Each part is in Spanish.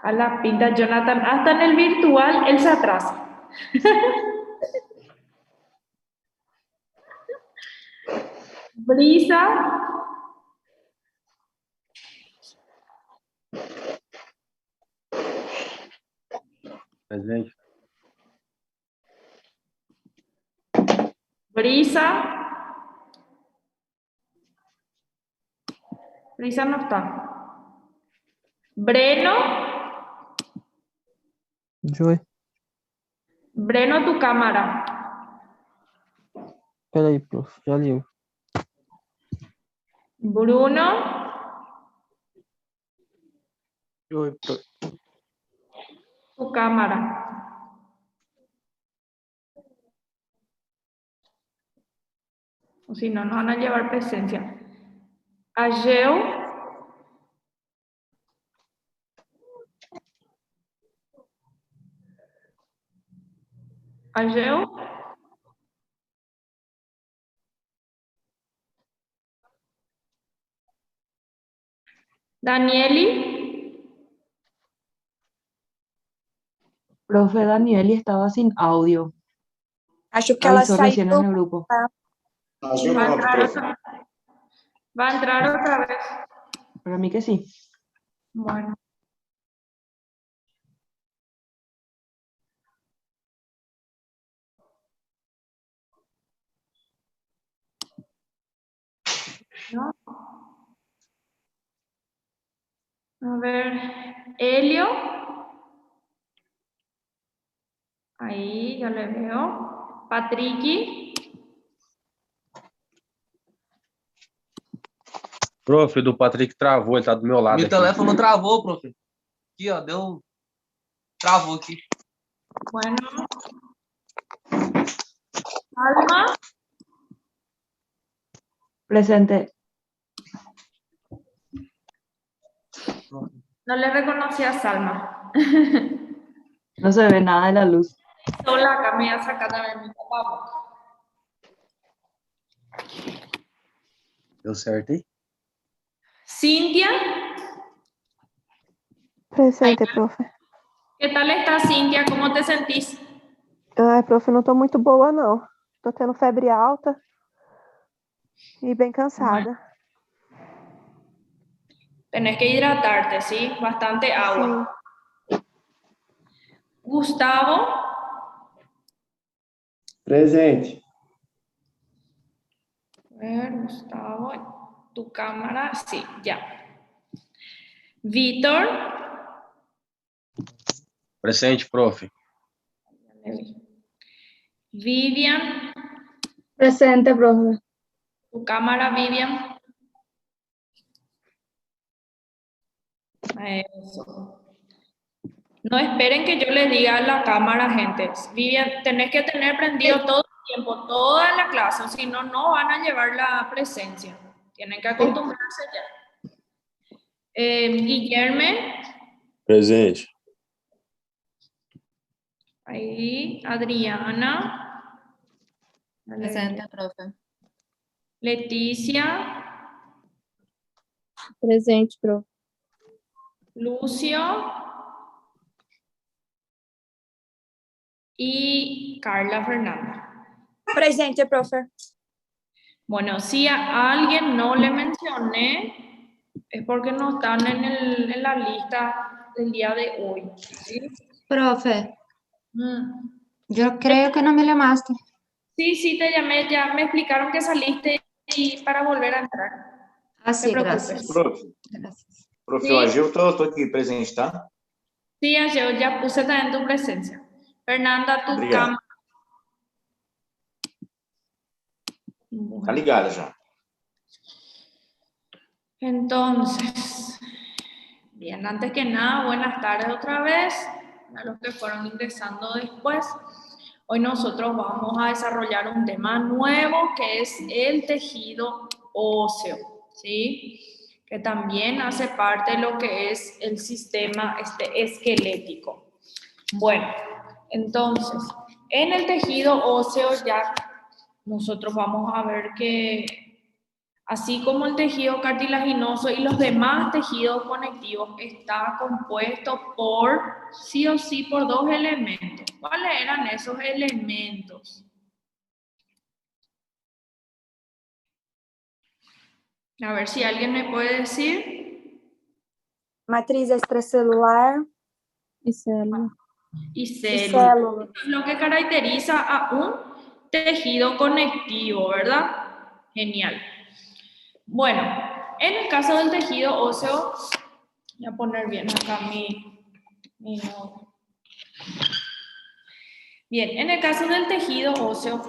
A la pinta, Jonathan. Hasta en el virtual él se atrasa. Brisa. Presente. Brisa. Brisa no está. Breno. Joy. Breno, tu cámara. Peraí, prof. Já ligo. Bruno. Joy, prof. Tu cámara. O si no, no van a llevar presencia. Ageu. Ageu. Danieli. Profe, Danieli estaba sin audio. Acho que ela Avisó recién en saiu. el grupo. Va a entrar otra vez. Para mí que sí. Bueno. ¿No? A ver, Helio. Ahí, ya le veo. Patricky. Prof, do Patrick travou, ele tá do meu lado. Meu aqui. telefone travou, prof. Aqui, ó, deu. Travou aqui. Bueno. Alma. Presente. No le reconocí a Salma. No se ve nada de la luz. Sola, acá me voy a sacar también mi papá. Deu certo aí? Cintia. Presente, profe. ¿Qué tal estás, Cintia? ¿Cómo te sentís? Ai, profe, não tô muito boa, não. Tô tendo febre alta e bem cansada. Tenés que hidratarte, ¿sí? Bastante agua. Sim. Gustavo. Presente. A ver, Gustavo, tu cámara, sí, ya. Víctor. Presente, prof. Vivian. Presente, profe. Tu cámara, Vivian. Eso. No esperen que yo les diga a la cámara, gente. Vivian, tenés que tener prendido todo el tiempo, toda la clase, si no, no van a llevar la presencia. Tienen que acostumbrarse ya. Guillermo. Presente. Ahí, Adriana. Presente, profe. Leticia. Presente, profe. Lucio. Y Carla Fernanda. Presente, profe. Bueno, si a alguien no le mencioné, es porque no están en la lista del día de hoy. ¿Sí? Profe, yo creo que no me llamaste. Sí, te llamé, ya me explicaron que saliste y para volver a entrar. Ah, sí, Te gracias. Profe, Gracias. profe, Sí. o Agil, tô aqui presente, tá? Sí, yo ya puse también tu presencia. Fernanda, tu Obrigado. cámara. Tá ligada já. Entonces, bien, antes que nada, buenas tardes otra vez a los que fueron ingresando después. Hoy nosotros vamos a desarrollar un tema nuevo que es el tejido óseo, ¿sí? Que también hace parte de lo que es el sistema esquelético. Bueno, entonces, en el tejido óseo ya nosotros vamos a ver que así como el tejido cartilaginoso y los demás tejidos conectivos, está compuesto por, sí o sí, por dos elementos. ¿Cuáles eran esos elementos? A ver si alguien me puede decir. Matriz extracelular Y célula. Y y célula. célula. Es lo que caracteriza a un tejido conectivo, ¿verdad? Genial. Bueno, en el caso del tejido óseo, voy a poner bien acá mi nota. Bien, en el caso del tejido óseo,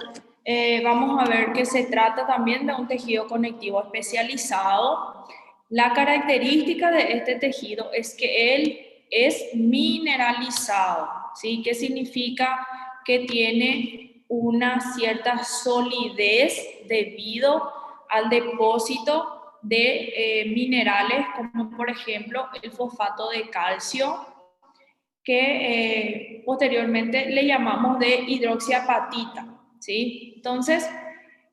vamos a ver que se trata también de un tejido conectivo especializado. La característica de este tejido es que él es mineralizado, ¿sí? ¿Qué significa? Que tiene una cierta solidez debido al depósito de minerales, como por ejemplo el fosfato de calcio, que posteriormente le llamamos de hidroxiapatita, ¿sí? Entonces,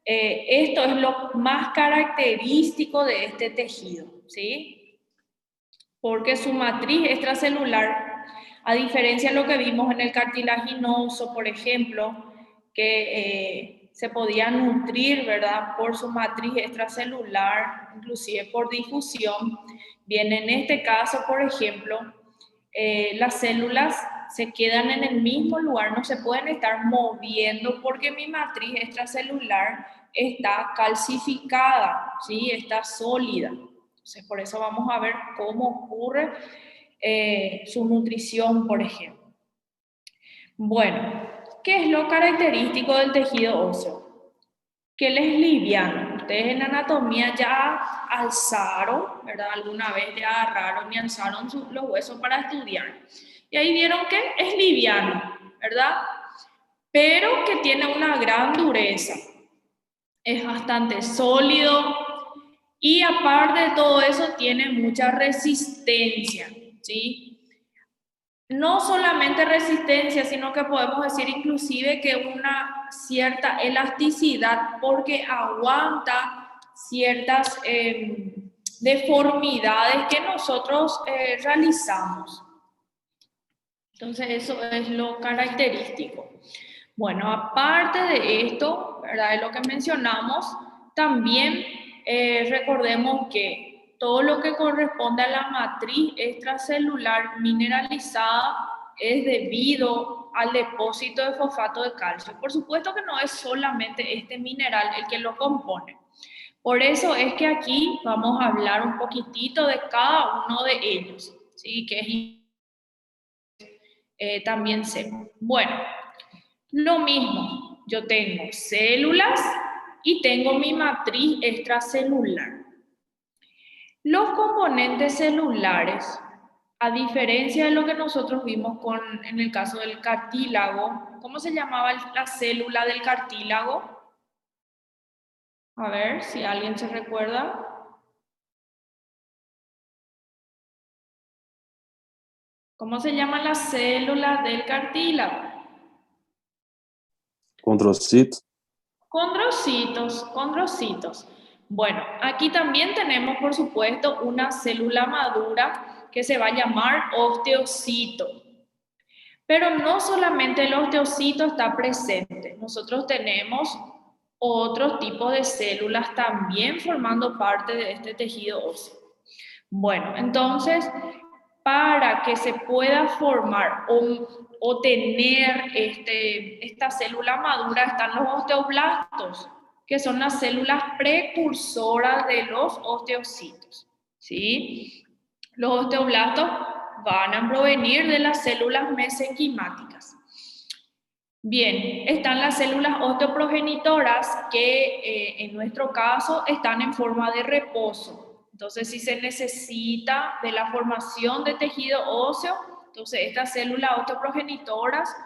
esto es lo más característico de este tejido, ¿sí? Porque su matriz extracelular, a diferencia de lo que vimos en el cartilaginoso, por ejemplo, que se podía nutrir, ¿verdad?, por su matriz extracelular, inclusive por difusión. Bien, en este caso, por ejemplo, las células se quedan en el mismo lugar, no se pueden estar moviendo porque mi matriz extracelular está calcificada, ¿sí? Está sólida. Entonces, por eso vamos a ver cómo ocurre su nutrición, por ejemplo. Bueno, ¿qué es lo característico del tejido óseo? Que él es liviano. Ustedes en anatomía ya alzaron, ¿verdad? Alguna vez ya agarraron y alzaron los huesos para estudiar. Y ahí vieron que es liviano, ¿verdad? Pero que tiene una gran dureza. Es bastante sólido y aparte de todo eso tiene mucha resistencia, ¿sí? No solamente resistencia, sino que podemos decir inclusive que una cierta elasticidad porque aguanta ciertas deformidades que nosotros realizamos. Entonces eso es lo característico. Bueno, aparte de esto, ¿verdad?, de lo que mencionamos, también recordemos que todo lo que corresponde a la matriz extracelular mineralizada es debido al depósito de fosfato de calcio. Por supuesto que no es solamente este mineral el que lo compone. Por eso es que aquí vamos a hablar un poquitito de cada uno de ellos, ¿sí? Que también sé. Bueno, lo mismo, yo tengo células y tengo mi matriz extracelular. Los componentes celulares, a diferencia de lo que nosotros vimos en el caso del cartílago, ¿cómo se llamaba la célula del cartílago? A ver si alguien se recuerda. ¿Cómo se llama la célula del cartílago? Condrocitos. Condrocitos. Bueno, aquí también tenemos, por supuesto, una célula madura que se va a llamar osteocito. Pero no solamente el osteocito está presente. Nosotros tenemos otros tipos de células también formando parte de este tejido óseo. Bueno, entonces, para que se pueda formar o tener esta célula madura están los osteoblastos, que son las células precursoras de los osteocitos, ¿sí? Los osteoblastos van a provenir de las células mesenquimáticas. Bien, están las células osteoprogenitoras que en nuestro caso están en forma de reposo. Entonces, si se necesita de la formación de tejido óseo, entonces estas células osteoprogenitoras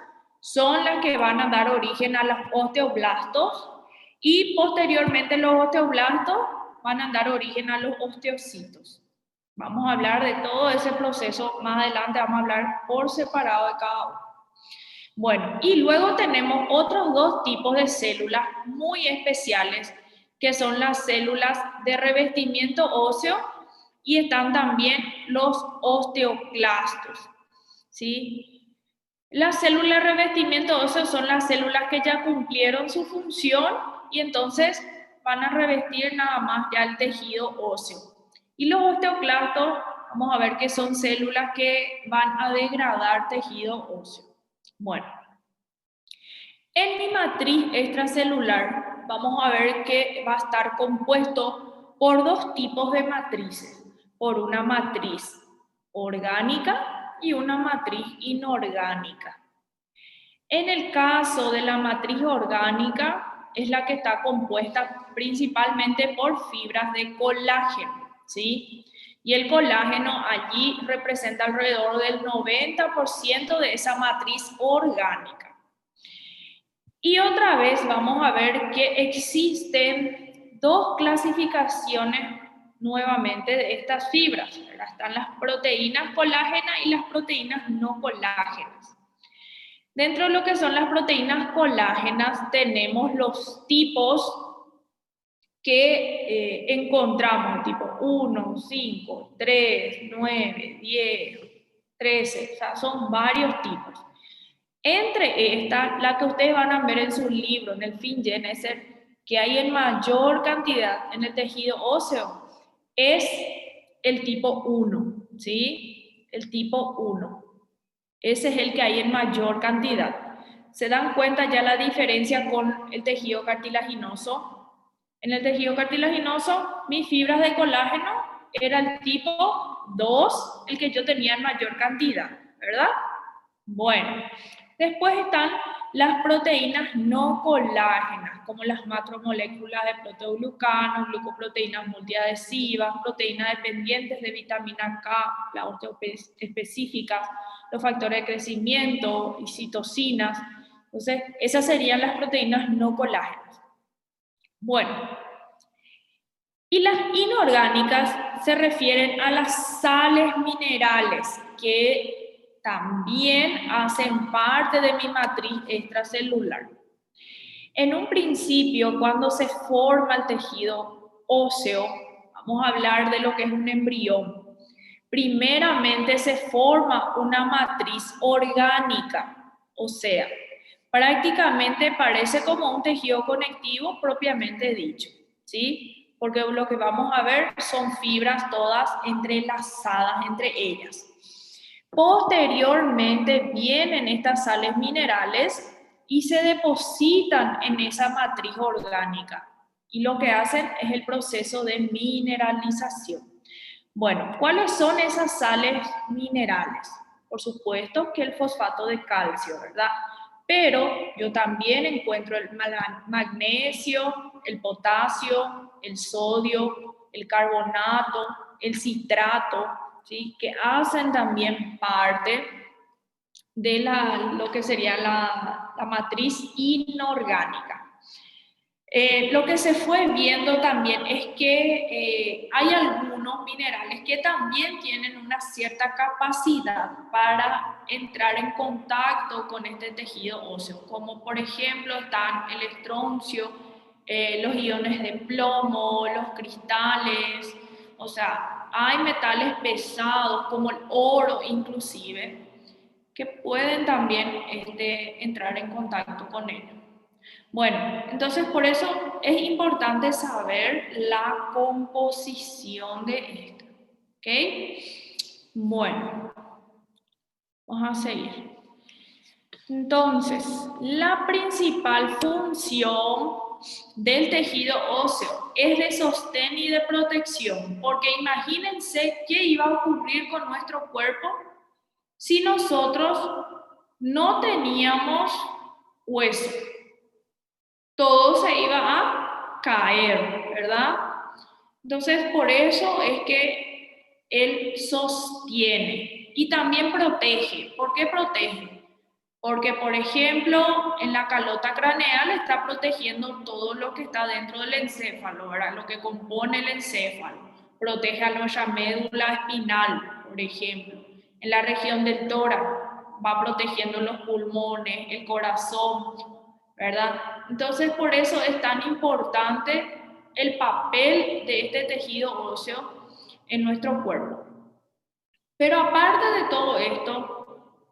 son las que van a dar origen a los osteoblastos y posteriormente los osteoblastos van a dar origen a los osteocitos. Vamos a hablar de todo ese proceso más adelante, vamos a hablar por separado de cada uno. Bueno, y luego tenemos otros dos tipos de células muy especiales que son las células de revestimiento óseo, y están también los osteoclastos, ¿sí? Las células de revestimiento óseo son las células que ya cumplieron su función y entonces van a revestir nada más ya el tejido óseo. Y los osteoclastos, vamos a ver que son células que van a degradar tejido óseo. Bueno, en mi matriz extracelular vamos a ver que va a estar compuesto por dos tipos de matrices. Por una matriz orgánica y una matriz inorgánica. En el caso de la matriz orgánica, es la que está compuesta principalmente por fibras de colágeno, ¿sí? Y el colágeno allí representa alrededor del 90% de esa matriz orgánica. Y otra vez vamos a ver que existen dos clasificaciones nuevamente de estas fibras. Están las proteínas colágenas y las proteínas no colágenas. Dentro de lo que son las proteínas colágenas tenemos los tipos que encontramos, tipo 1, 5, 3, 9, 10, 13, o sea, son varios tipos. Entre estas, la que ustedes van a ver en su libro, en el FinGenesis, que hay en mayor cantidad en el tejido óseo, es el tipo 1, ¿sí? El tipo 1. Ese es el que hay en mayor cantidad. ¿Se dan cuenta ya la diferencia con el tejido cartilaginoso? En el tejido cartilaginoso, mis fibras de colágeno era el tipo 2, el que yo tenía en mayor cantidad, ¿verdad? Bueno, después están las proteínas no colágenas, como las macromoléculas de proteoglucanos, glucoproteínas multiadhesivas, proteínas dependientes de vitamina K, las osteoespecíficas, los factores de crecimiento y citocinas. Entonces, esas serían las proteínas no colágenas. Bueno, y las inorgánicas se refieren a las sales minerales que también hacen parte de mi matriz extracelular. En un principio, cuando se forma el tejido óseo, vamos a hablar de lo que es un embrión. Primeramente se forma una matriz orgánica, o sea, prácticamente parece como un tejido conectivo propiamente dicho, ¿sí? Porque lo que vamos a ver son fibras todas entrelazadas entre ellas. Posteriormente vienen estas sales minerales y se depositan en esa matriz orgánica. Y lo que hacen es el proceso de mineralización. Bueno, ¿cuáles son esas sales minerales? Por supuesto que el fosfato de calcio, ¿verdad? Pero yo también encuentro el magnesio, el potasio, el sodio, el carbonato, el citrato, ¿sí? Que hacen también parte de lo que sería la matriz inorgánica. Lo que se fue viendo también es que hay algunos minerales que también tienen una cierta capacidad para entrar en contacto con este tejido óseo, como por ejemplo están el estroncio, los iones de plomo, los cristales, o sea, hay metales pesados como el oro inclusive, que pueden también entrar en contacto con ello. Bueno, entonces por eso es importante saber la composición de esto, ¿ok? Bueno, vamos a seguir. Entonces, la principal función del tejido óseo es de sostén y de protección, porque imagínense qué iba a ocurrir con nuestro cuerpo si nosotros no teníamos hueso. Todo se iba a caer, ¿verdad? Entonces, por eso es que él sostiene y también protege. ¿Por qué protege? Porque, por ejemplo, en la calota craneal está protegiendo todo lo que está dentro del encéfalo, ¿verdad? Lo que compone el encéfalo. Protege a nuestra médula espinal, por ejemplo. En la región del tórax va protegiendo los pulmones, el corazón, ¿verdad? Entonces, por eso es tan importante el papel de este tejido óseo en nuestro cuerpo. Pero aparte de todo esto,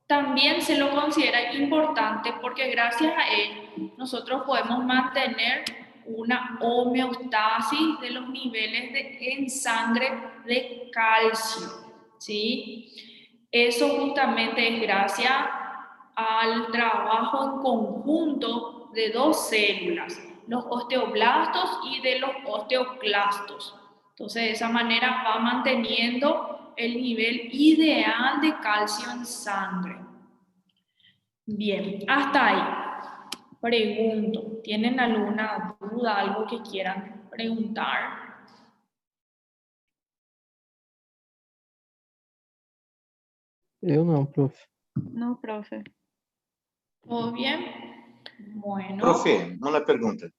también se lo considera importante porque gracias a él nosotros podemos mantener una homeostasis de los niveles en sangre de calcio, ¿sí? Eso justamente es gracias al trabajo en conjunto de dos células, los osteoblastos y de los osteoclastos. Entonces, de esa manera va manteniendo el nivel ideal de calcio en sangre. Bien, hasta ahí. Pregunto, ¿tienen alguna duda, algo que quieran preguntar? Eu não, prof. No, profe. ¿Todo bien? Bueno. Profe, uma pergunta.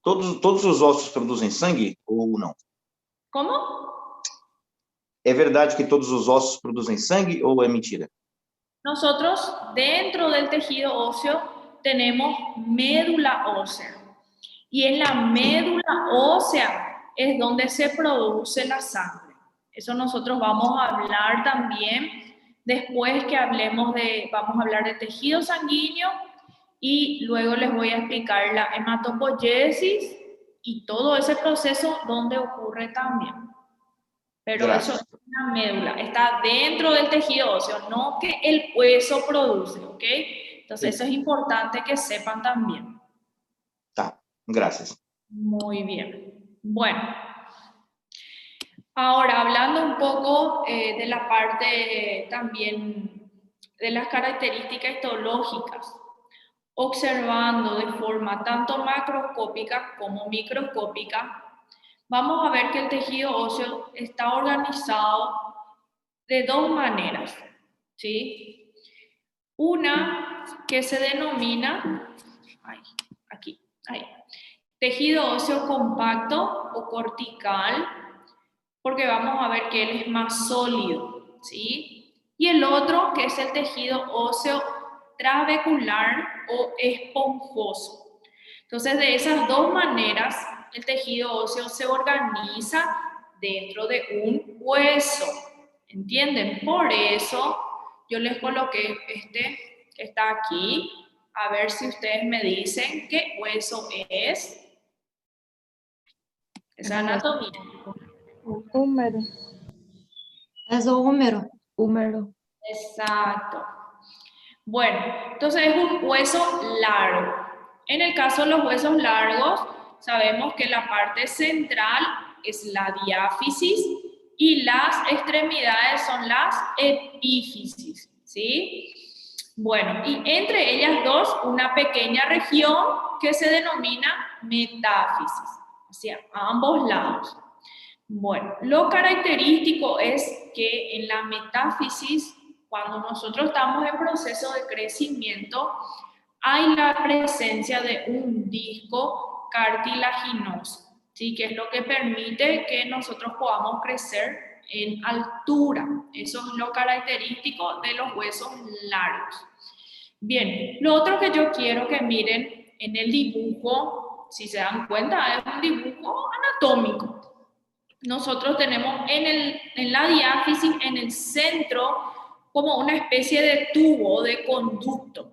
Todos os ossos produzem sangue ou não? ¿Cómo? É verdade que todos os ossos produzem sangue ou é mentira? Nosotros, dentro del tejido óseo, tenemos médula ósea. Y en la médula ósea es donde se produce la sangre. Eso nosotros vamos a hablar también después que vamos a hablar de tejido sanguíneo y luego les voy a explicar la hematopoiesis y todo ese proceso donde ocurre también. Pero Gracias. eso es una médula, está dentro del tejido óseo, no que el hueso produce, ¿ok? Entonces eso es importante que sepan también. Tá, gracias. Muy bien. Bueno, ahora hablando un poco de la parte también de las características histológicas, observando de forma tanto macroscópica como microscópica, vamos a ver que el tejido óseo está organizado de dos maneras, ¿sí? Una que se denomina, tejido óseo compacto o cortical, porque vamos a ver que él es más sólido, ¿sí? Y el otro que es el tejido óseo trabecular o esponjoso. Entonces, de esas dos maneras, el tejido óseo se organiza dentro de un hueso, ¿entienden? Por eso yo les coloqué este que está aquí, a ver si ustedes me dicen qué hueso es. Esa anatomía. Húmero. Es o húmero. Húmero. Exacto. Bueno, entonces es un hueso largo. En el caso de los huesos largos, sabemos que la parte central es la diáfisis y las extremidades son las epífisis, ¿sí? Bueno, y entre ellas dos, una pequeña región que se denomina metáfisis, hacia ambos lados. Bueno, lo característico es que en la metáfisis, cuando nosotros estamos en proceso de crecimiento, hay la presencia de un disco cartilaginoso, ¿sí? Que es lo que permite que nosotros podamos crecer en altura. Eso es lo característico de los huesos largos. Bien, lo otro que yo quiero que miren en el dibujo, si se dan cuenta, es un dibujo anatómico. Nosotros tenemos en la diáfisis, en el centro, como una especie de tubo, de conducto,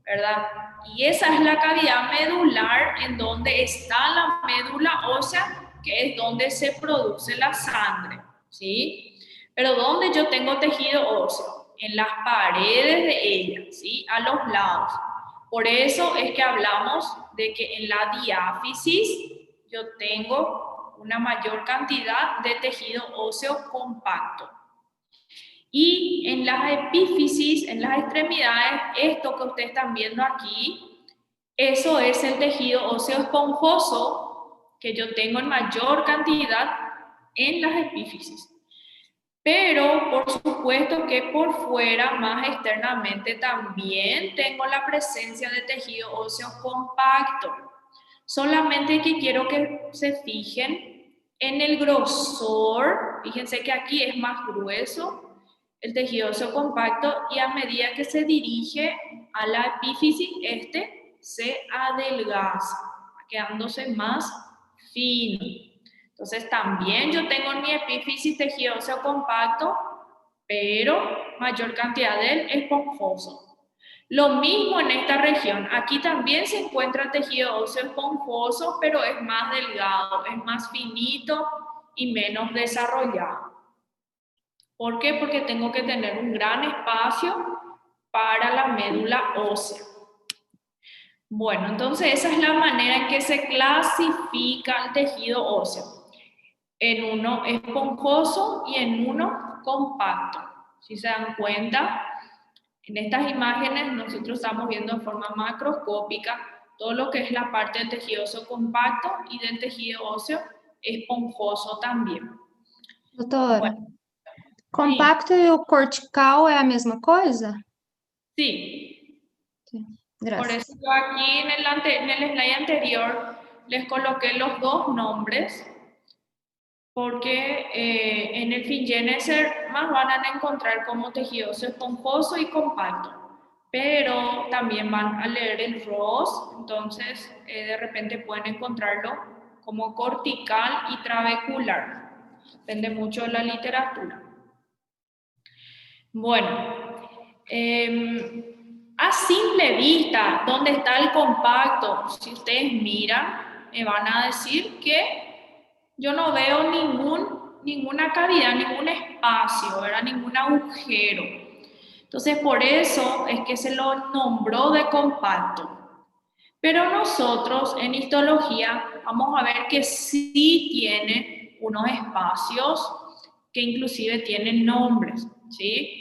¿verdad? Y esa es la cavidad medular en donde está la médula ósea, que es donde se produce la sangre, ¿sí? Pero ¿dónde yo tengo tejido óseo? En las paredes de ella, ¿sí? A los lados. Por eso es que hablamos de que en la diáfisis yo tengo una mayor cantidad de tejido óseo compacto. Y en las epífisis, en las extremidades, esto que ustedes están viendo aquí, eso es el tejido óseo esponjoso que yo tengo en mayor cantidad en las epífisis. Pero, por supuesto que por fuera, más externamente, también tengo la presencia de tejido óseo compacto. Solamente que quiero que se fijen en el grosor. Fíjense que aquí es más grueso el tejido óseo compacto y a medida que se dirige a la epífisis, este se adelgaza, quedándose más fino. Entonces también yo tengo en mi epífisis tejido óseo compacto, pero mayor cantidad del esponjoso. Lo mismo en esta región. Aquí también se encuentra tejido óseo esponjoso, pero es más delgado, es más finito y menos desarrollado. ¿Por qué? Porque tengo que tener un gran espacio para la médula ósea. Bueno, entonces esa es la manera en que se clasifica el tejido óseo. En uno esponjoso y en uno compacto. Si se dan cuenta, en estas imágenes nosotros estamos viendo de forma macroscópica todo lo que es la parte del tejido óseo compacto y del tejido óseo esponjoso también. Doutora, Bueno, compacto e o cortical é a mesma coisa? sí. Por Graças. eso yo aquí en el slide anterior les coloqué los dos nombres, porque en el Fingeneser más van a encontrar como tejido óseo esponjoso y compacto, pero también van a leer el ROS, entonces de repente pueden encontrarlo como cortical y trabecular. Depende mucho de la literatura. Bueno, a simple vista, ¿dónde está el compacto? Si ustedes miran, me van a decir que yo no veo ninguna cavidad, ningún espacio, ¿verdad? Ningún agujero. Entonces, por eso es que se lo nombró de compacto. Pero nosotros en histología vamos a ver que sí tiene unos espacios que inclusive tienen nombres, ¿sí?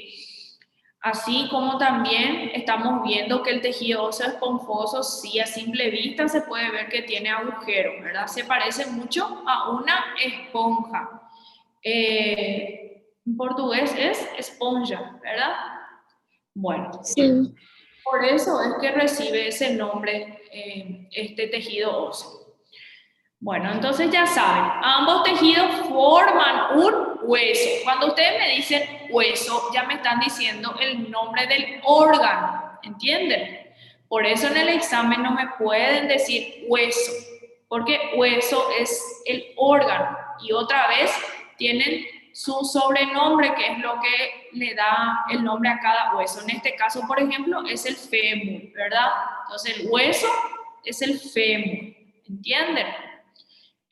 Así como también estamos viendo que el tejido óseo esponjoso, sí, a simple vista se puede ver que tiene agujeros, ¿verdad? Se parece mucho a una esponja. En portugués es esponja, ¿verdad? Bueno, Sí. por eso es que recibe ese nombre este tejido óseo. Bueno, entonces ya saben, ambos tejidos forman un hueso. Cuando ustedes me dicen hueso, ya me están diciendo el nombre del órgano, ¿entienden? Por eso en el examen no me pueden decir hueso, porque hueso es el órgano y otra vez tienen su sobrenombre, que es lo que le da el nombre a cada hueso. En este caso, por ejemplo, es el fémur, ¿verdad? Entonces el hueso es el fémur, ¿entienden?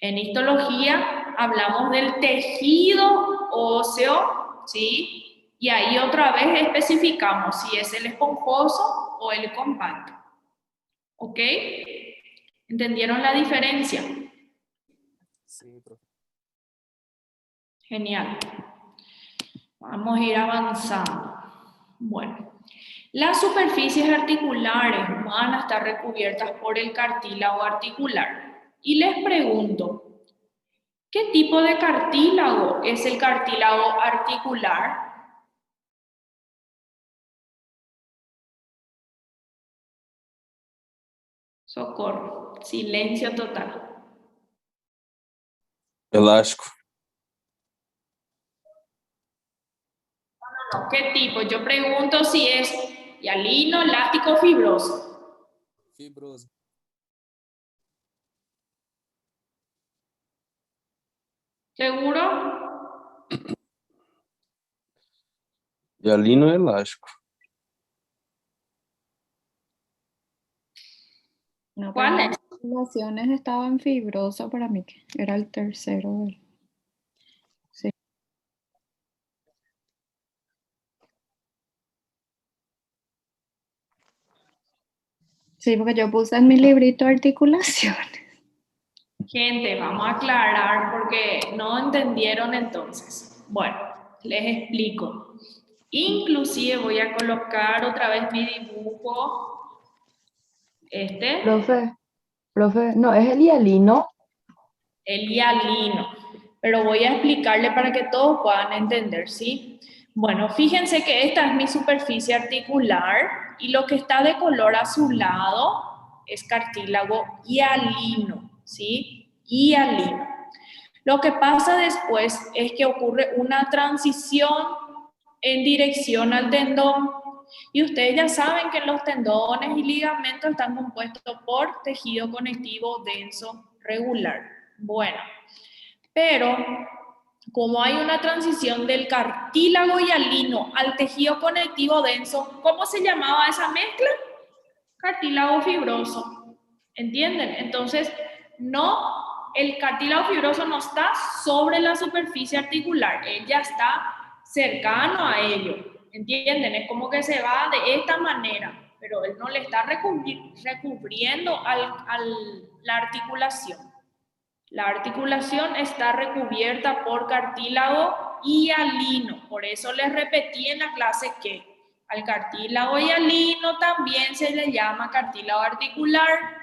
En histología hablamos del tejido óseo, ¿sí? Y ahí otra vez especificamos si es el esponjoso o el compacto. ¿Ok? ¿Entendieron la diferencia? Sí, profe. Genial. Vamos a ir avanzando. Bueno, las superficies articulares van a estar recubiertas por el cartílago articular. Y les pregunto, ¿qué tipo de cartílago es el cartílago articular? Socorro, silencio total. Elástico. No, ¿qué tipo? Yo pregunto si es hialino, elástico o fibroso. Fibroso. ¿Seguro? Hialino elástico. No, ¿Cuál pero es? las relaciones estaban fibroso para mí, que era el tercero. Sí. Sí, porque yo puse en mi librito articulaciones. Gente, vamos a aclarar porque no entendieron entonces. Bueno, les explico. Inclusive voy a colocar otra vez mi dibujo. Profe, no, es el hialino. El hialino. Pero voy a explicarle para que todos puedan entender, ¿sí? Bueno, fíjense que esta es mi superficie articular y lo que está de color azulado es cartílago hialino, ¿sí? Hialino. Lo que pasa después es que ocurre una transición en dirección al tendón. Y ustedes ya saben que los tendones y ligamentos están compuestos por tejido conectivo denso regular. Bueno, pero como hay una transición del cartílago hialino al tejido conectivo denso, ¿cómo se llamaba esa mezcla? Cartílago fibroso. ¿Entienden? Entonces, no, el cartílago fibroso no está sobre la superficie articular, él ya está cercano a ello. ¿Entienden? Es como que se va de esta manera, pero él no le está recubriendo la articulación. La articulación está recubierta por cartílago hialino. Por eso les repetí en la clase que al cartílago hialino también se le llama cartílago articular.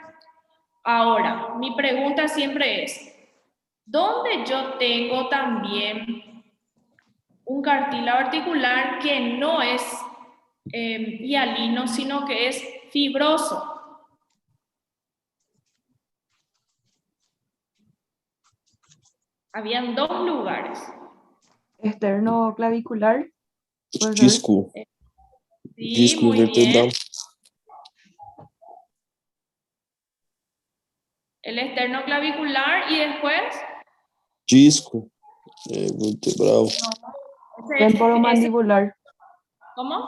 Ahora, mi pregunta siempre es, ¿dónde yo tengo también un cartílago articular que no es hialino, sino que es fibroso? Habían dos lugares. Esternoclavicular. ¿Puede ser? Disco. Sí, Disco muy vertebral. bien. El esternoclavicular y después... Disco. Vertebral. Temporomandibular. ¿Cómo?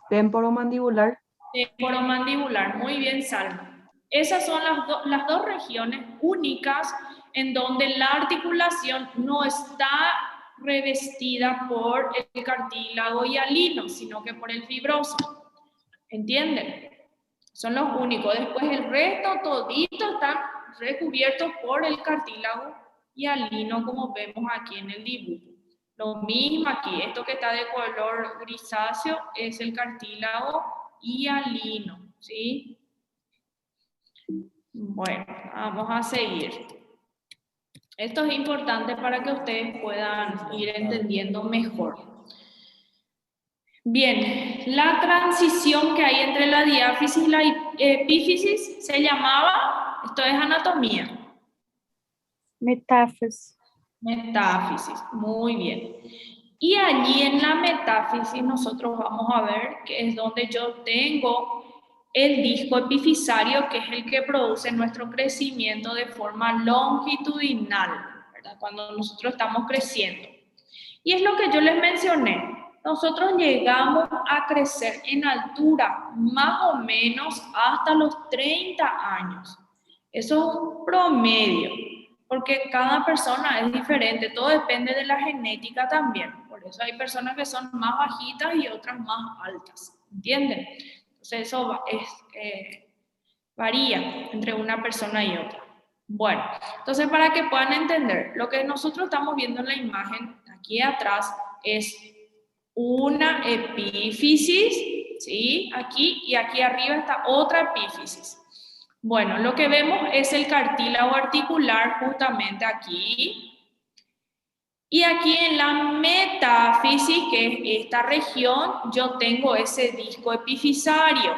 Temporomandibular. Temporomandibular, muy bien, Salma. Esas son las dos regiones únicas en donde la articulación no está revestida por el cartílago hialino, sino que por el fibroso. ¿Entienden? Son los únicos. Después el resto, toditos están recubiertos por el cartílago hialino, como vemos aquí en el dibujo. Lo mismo aquí, esto que está de color grisáceo es el cartílago hialino, ¿sí? Bueno, vamos a seguir. Esto es importante para que ustedes puedan ir entendiendo mejor. Bien, la transición que hay entre la diáfisis y la epífisis se llamaba, esto es anatomía. Metáfisis. Metáfisis, muy bien. Y allí en la metáfisis nosotros vamos a ver que es donde yo tengo el disco epifisario, que es el que produce nuestro crecimiento de forma longitudinal, ¿verdad? Cuando nosotros estamos creciendo. Y es lo que yo les mencioné. Nosotros llegamos a crecer en altura más o menos hasta los 30 años. Eso es un promedio, porque cada persona es diferente, todo depende de la genética también. Por eso hay personas que son más bajitas y otras más altas, ¿entienden? Entonces eso varía entre una persona y otra. Bueno, entonces para que puedan entender, lo que nosotros estamos viendo en la imagen aquí atrás es una epífisis, ¿sí? Aquí, y aquí arriba está otra epífisis. Bueno, lo que vemos es el cartílago articular justamente aquí. Y aquí en la metáfisis, que es esta región, yo tengo ese disco epifisario,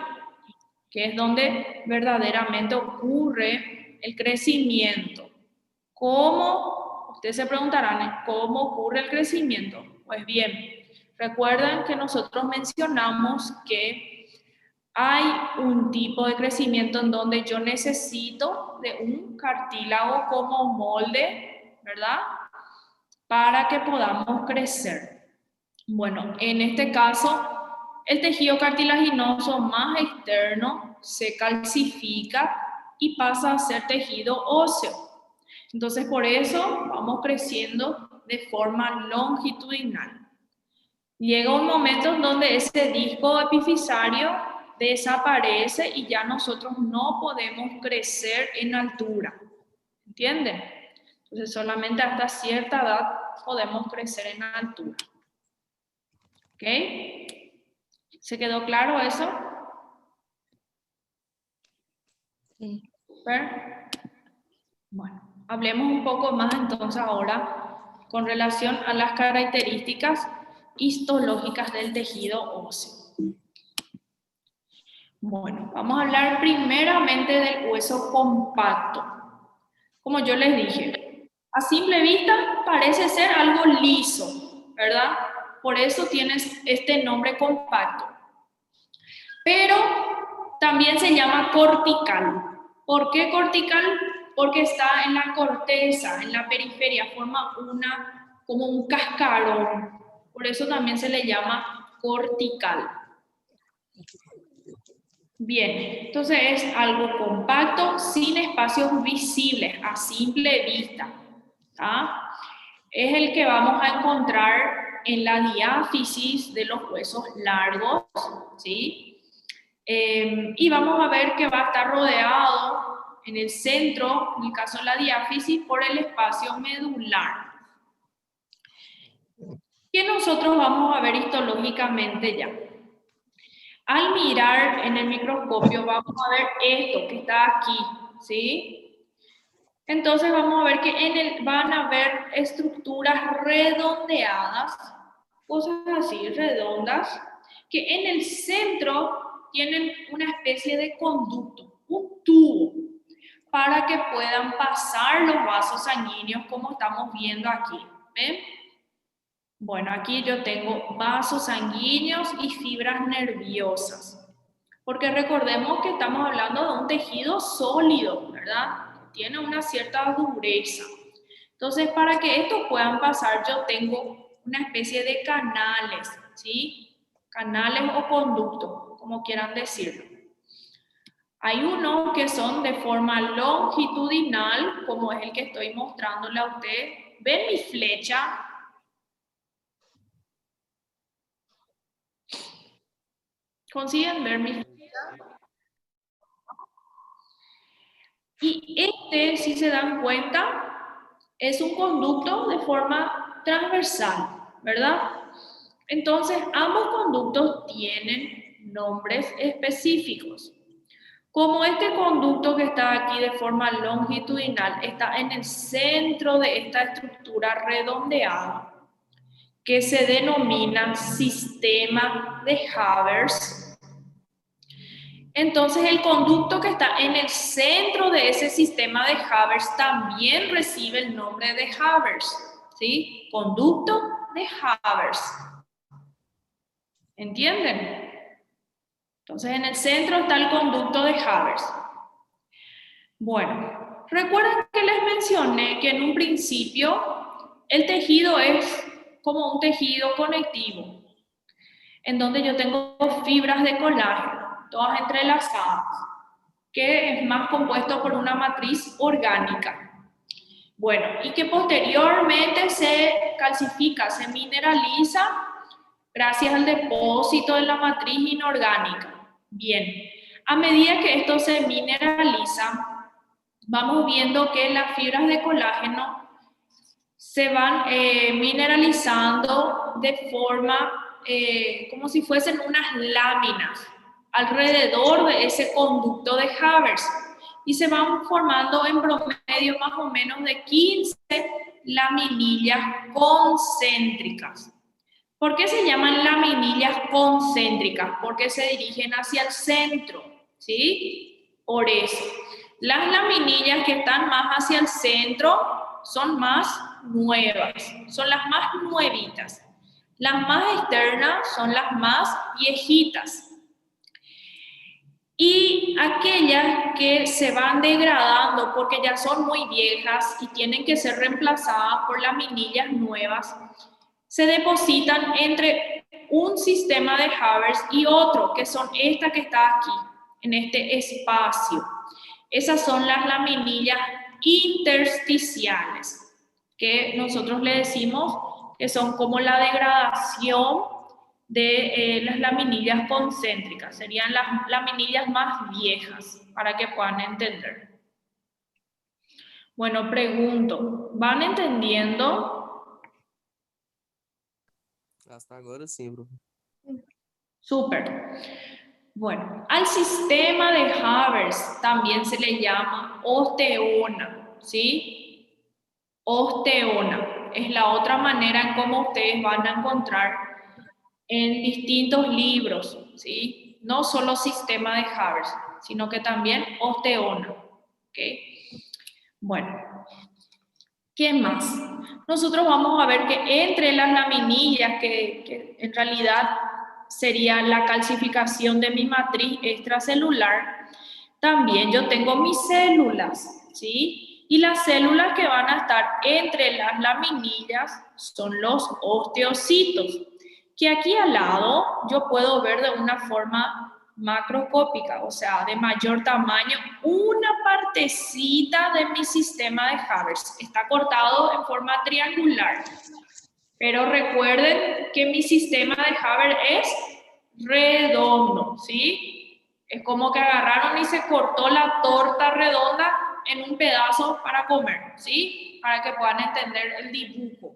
que es donde verdaderamente ocurre el crecimiento. ¿Cómo? Ustedes se preguntarán, ¿cómo ocurre el crecimiento? Pues bien, recuerden que nosotros mencionamos que hay un tipo de crecimiento en donde yo necesito de un cartílago como molde, ¿verdad? Para que podamos crecer. Bueno, en este caso, el tejido cartilaginoso más externo se calcifica y pasa a ser tejido óseo. Entonces, por eso vamos creciendo de forma longitudinal. Llega un momento en donde ese disco epifisario desaparece y ya nosotros no podemos crecer en altura. ¿Entienden? Entonces, solamente hasta cierta edad podemos crecer en altura. ¿Ok? ¿Se quedó claro eso? Sí. ¿Ver? Bueno, hablemos un poco más entonces ahora con relación a las características histológicas del tejido óseo. Bueno, vamos a hablar primeramente del hueso compacto. Como yo les dije, a simple vista parece ser algo liso, ¿verdad? Por eso tienes este nombre compacto. Pero también se llama cortical. ¿Por qué cortical? porque está en la corteza, en la periferia, forma como un cascarón. Por eso también se le llama cortical. Bien, entonces es algo compacto, sin espacios visibles, a simple vista. ¿Tá? Es el que vamos a encontrar en la diáfisis de los huesos largos, ¿sí? Y vamos a ver que va a estar rodeado en el centro, en el caso de la diáfisis, por el espacio medular, que nosotros vamos a ver histológicamente ya. Al mirar en el microscopio vamos a ver esto que está aquí, ¿sí? Entonces vamos a ver que van a haber estructuras redondeadas, cosas así, redondas, que en el centro tienen una especie de conducto, un tubo, para que puedan pasar los vasos sanguíneos como estamos viendo aquí, ¿ven? Bueno, aquí yo tengo vasos sanguíneos y fibras nerviosas, porque recordemos que estamos hablando de un tejido sólido, ¿verdad? Tiene una cierta dureza. Entonces, para que estos puedan pasar, yo tengo una especie de canales, ¿sí? Canales o conductos, como quieran decirlo. Hay unos que son de forma longitudinal, como es el que estoy mostrándole a usted. ¿Ven mi flecha? ¿Consiguen ver mi flecha? Y si se dan cuenta, es un conducto de forma transversal, ¿verdad? Entonces, ambos conductos tienen nombres específicos. Como este conducto que está aquí de forma longitudinal está en el centro de esta estructura redondeada, que se denomina sistema de Havers, entonces el conducto que está en el centro de ese sistema de Havers también recibe el nombre de Havers, ¿sí? Conducto de Havers. ¿Entienden? Entonces en el centro está el conducto de Havers. Bueno, recuerden que les mencioné que en un principio el tejido es como un tejido conectivo, en donde yo tengo fibras de colágeno, todas entrelazadas, que es más compuesto por una matriz orgánica. Bueno, y que posteriormente se calcifica, se mineraliza gracias al depósito de la matriz inorgánica. Bien, a medida que esto se mineraliza, vamos viendo que las fibras de colágeno se van mineralizando de forma como si fuesen unas láminas alrededor de ese conducto de Havers y se van formando en promedio más o menos de 15 laminillas concéntricas. ¿Por qué se llaman laminillas concéntricas? Porque se dirigen hacia el centro, ¿sí? Por eso. Las laminillas que están más hacia el centro son más nuevas, son las más nuevitas. Las más externas son las más viejitas. Y aquellas que se van degradando porque ya son muy viejas y tienen que ser reemplazadas por laminillas nuevas, se depositan entre un sistema de Havers y otro, que son esta que está aquí, en este espacio. Esas son las laminillas intersticiales, que nosotros le decimos que son como la degradación de las laminillas concéntricas. Serían las laminillas más viejas, para que puedan entender. Bueno, pregunto, ¿van entendiendo? Hasta agora sim, bro. Súper. Bueno, al sistema de Havers también se le llama osteona, ¿sí? Osteona. Es la otra manera en cómo ustedes van a encontrar en distintos libros, ¿sí? No solo sistema de Havers, sino que también osteona, ¿ok? Bueno, ¿qué más? Nosotros vamos a ver que entre las laminillas, que en realidad sería la calcificación de mi matriz extracelular, también yo tengo mis células, ¿sí? Y las células que van a estar entre las laminillas son los osteocitos, que aquí al lado yo puedo ver de una forma macroscópica, o sea, de mayor tamaño, una partecita de mi sistema de Haber. Está cortado en forma triangular. Pero recuerden que mi sistema de Haber es redondo, ¿sí? Es como que agarraron y se cortó la torta redonda en un pedazo para comer, ¿sí? Para que puedan entender el dibujo.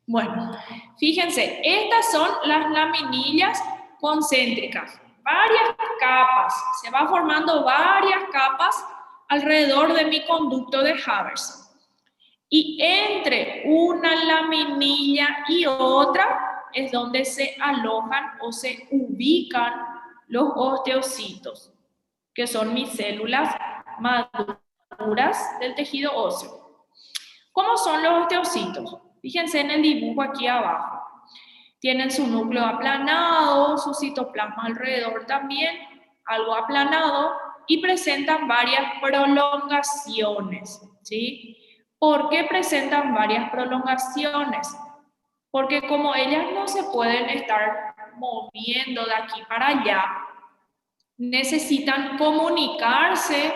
Bueno, fíjense, estas son las laminillas concéntricas. Varias capas, se va formando varias capas alrededor de mi conducto de Haber. Y entre una laminilla y otra es donde se alojan o se ubican los osteocitos, que son mis células maduras del tejido óseo. ¿Cómo son los osteocitos? Fíjense en el dibujo aquí abajo. Tienen su núcleo aplanado, su citoplasma alrededor también, algo aplanado, y presentan varias prolongaciones, ¿sí? ¿Por qué presentan varias prolongaciones? Porque como ellas no se pueden estar moviendo de aquí para allá, necesitan comunicarse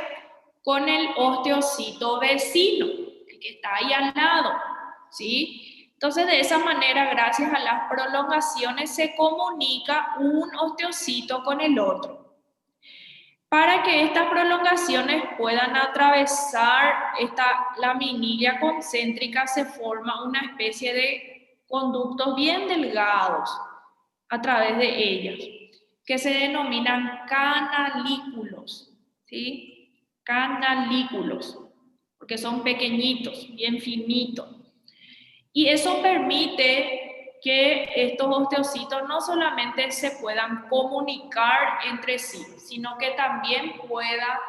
con el osteocito vecino, el que está ahí al lado, ¿sí? Entonces, de esa manera, gracias a las prolongaciones, se comunica un osteocito con el otro. Para que estas prolongaciones puedan atravesar esta laminilla concéntrica, se forma una especie de conductos bien delgados a través de ellas, que se denominan canalículos, ¿sí? Canalículos, porque son pequeñitos, bien finitos. Y eso permite que estos osteocitos no solamente se puedan comunicar entre sí, sino que también pueda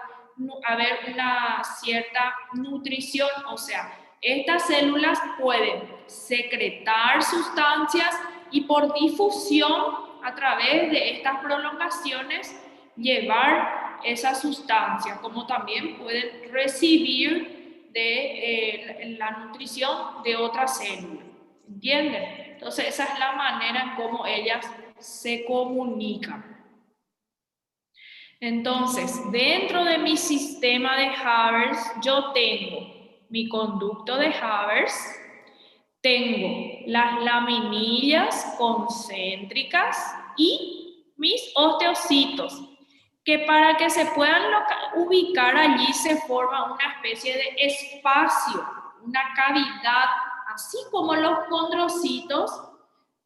haber una cierta nutrición, o sea, estas células pueden secretar sustancias y por difusión a través de estas prolongaciones llevar esa sustancia, como también pueden recibir de la nutrición de otras células. ¿Entienden? Entonces, esa es la manera en cómo ellas se comunican. Entonces, dentro de mi sistema de Haber, yo tengo mi conducto de Haber, tengo las laminillas concéntricas y mis osteocitos, que para que se puedan ubicar allí se forma una especie de espacio, una cavidad, así como los condrocitos,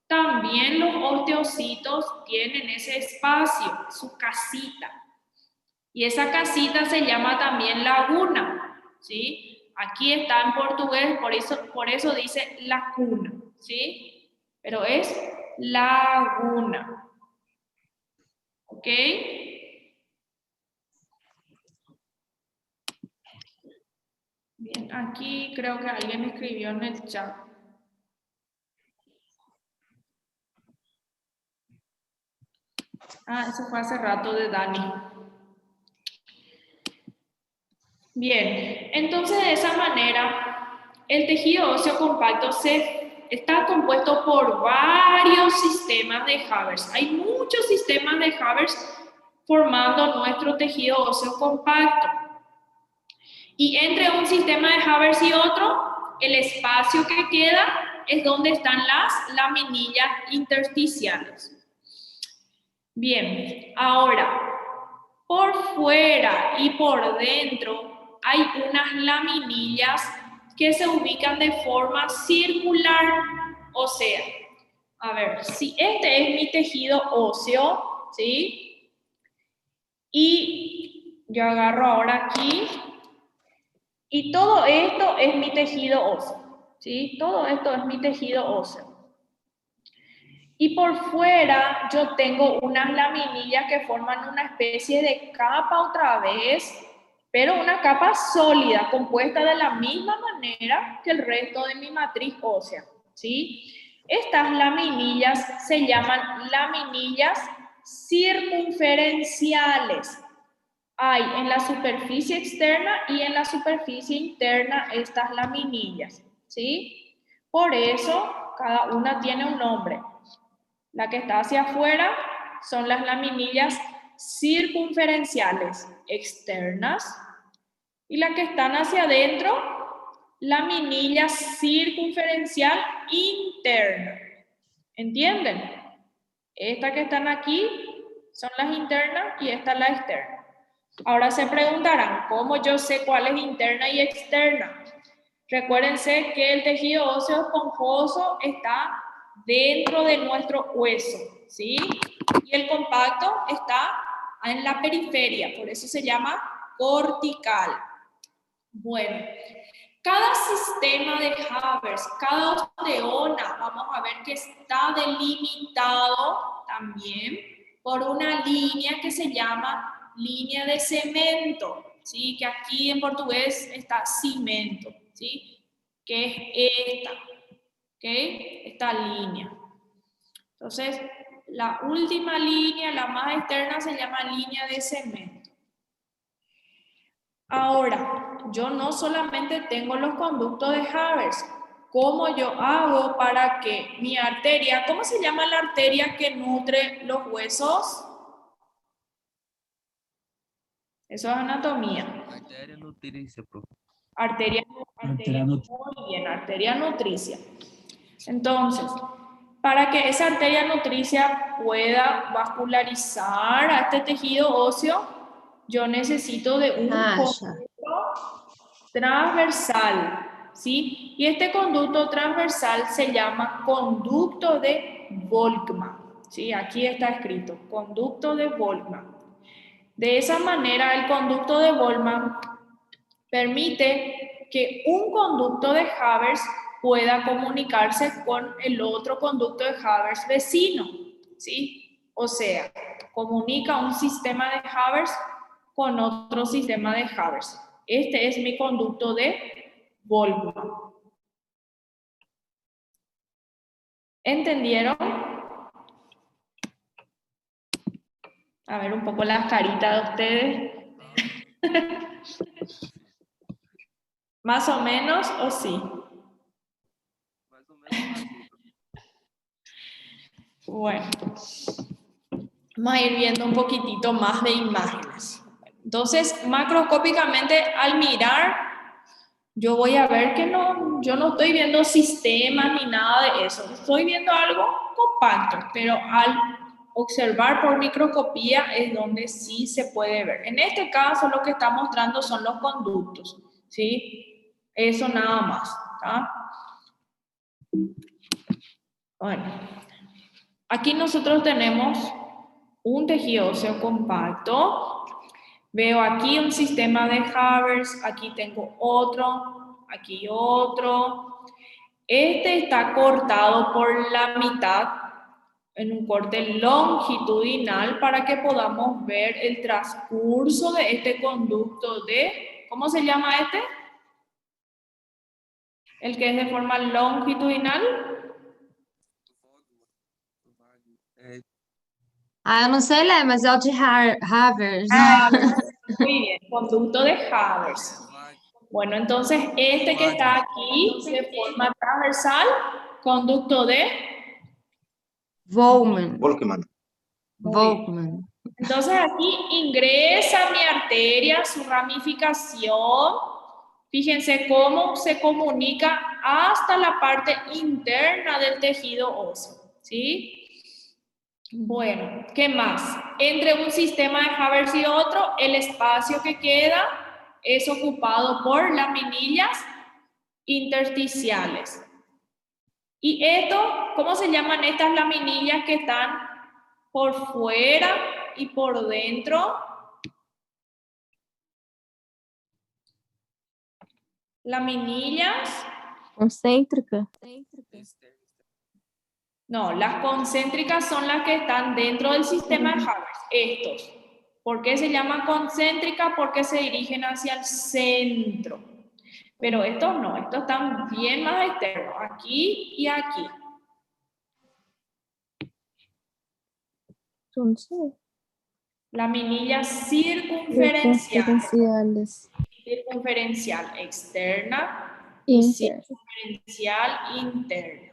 también los osteocitos tienen ese espacio, su casita. Y esa casita se llama también laguna, ¿sí? Aquí está en portugués, por eso dice lacuna, ¿sí? Pero es laguna. ¿Ok? Bien, aquí creo que alguien escribió en el chat. Ah, eso fue hace rato de Dani. Bien, entonces de esa manera, el tejido óseo compacto está compuesto por varios sistemas de Haber. Hay muchos sistemas de Haber formando nuestro tejido óseo compacto. Y entre un sistema de Haber y otro, el espacio que queda es donde están las laminillas intersticiales. Bien, ahora, por fuera y por dentro hay unas laminillas que se ubican de forma circular. O sea, a ver, si este es mi tejido óseo, ¿sí? Y yo agarro ahora aquí, y todo esto es mi tejido óseo, ¿sí? Todo esto es mi tejido óseo. Y por fuera yo tengo unas laminillas que forman una especie de capa otra vez, pero una capa sólida, compuesta de la misma manera que el resto de mi matriz ósea, ¿sí? Estas laminillas se llaman laminillas circunferenciales. Hay en la superficie externa y en la superficie interna estas laminillas, ¿sí? Por eso cada una tiene un nombre. La que está hacia afuera son las laminillas circunferenciales externas y las que están hacia adentro, laminilla circunferencial interna. ¿Entienden? Estas que están aquí son las internas y esta la externa. Ahora se preguntarán, ¿cómo yo sé cuál es interna y externa? Recuérdense que el tejido óseo esponjoso está dentro de nuestro hueso, ¿sí? Y el compacto está en la periferia, por eso se llama cortical. Bueno, cada sistema de Haber, cada osteona, vamos a ver que está delimitado también por una línea que se llama línea de cemento, ¿sí? Que aquí en portugués está cimento, ¿sí? Que es esta, ¿ok? Esta línea. Entonces, la última línea, la más externa, se llama línea de cemento. Ahora, yo no solamente tengo los conductos de Haber, ¿cómo yo hago para que mi arteria, ¿cómo se llama la arteria que nutre los huesos? Eso es anatomía. Artéria nutricia, profe. Arteria muy bien, arteria nutricia. Entonces, para que esa arteria nutricia pueda vascularizar a este tejido óseo, yo necesito de un conducto transversal, ¿sí? Y este conducto transversal se llama conducto de Volkmann, ¿sí? Aquí está escrito, conducto de Volkmann. De esa manera, el conducto de Volkmann permite que un conducto de Haber pueda comunicarse con el otro conducto de Haber vecino, ¿sí? O sea, comunica un sistema de Haber con otro sistema de Haber. Este es mi conducto de Volkmann. ¿Entendieron? A ver un poco las caritas de ustedes. ¿Más o menos o sí? Más o menos así. Bueno, vamos a ir viendo un poquitito más de imágenes. Entonces, macroscópicamente, al mirar, yo voy a ver que yo no estoy viendo sistemas ni nada de eso. Estoy viendo algo compacto, pero al observar por microscopía es donde sí se puede ver. En este caso, lo que está mostrando son los conductos, ¿sí? Eso nada más, ¿tá? Bueno, aquí nosotros tenemos un tejido óseo compacto. Veo aquí un sistema de Haber, aquí tengo otro, aquí otro. Este está cortado por la mitad en un corte longitudinal para que podamos ver el transcurso de este conducto de, ¿cómo se llama este? El que es de forma longitudinal. Ah, eu não sei ler, mas é o de Haber. Muy bien, conducto de Haber. Bueno, entonces este que está aquí de forma transversal, conducto de Volkmann. Volkmann. Entonces aquí ingresa mi arteria, su ramificación. Fíjense cómo se comunica hasta la parte interna del tejido óseo, ¿sí? Bueno, ¿qué más? Entre un sistema de Haber y otro, el espacio que queda es ocupado por laminillas intersticiales. Y esto, ¿cómo se llaman estas laminillas que están por fuera y por dentro? Laminillas. Concêntrica. No, las concéntricas son las que están dentro del sistema de Haber. Estos. ¿Por qué se llaman concéntricas? Porque se dirigen hacia el centro. Pero estos no, estos están bien más externos, aquí y aquí. Eu não sei. Laminilla circunferencial. Circunferenciales. Circunferencial externa. Inter. Circunferencial interna.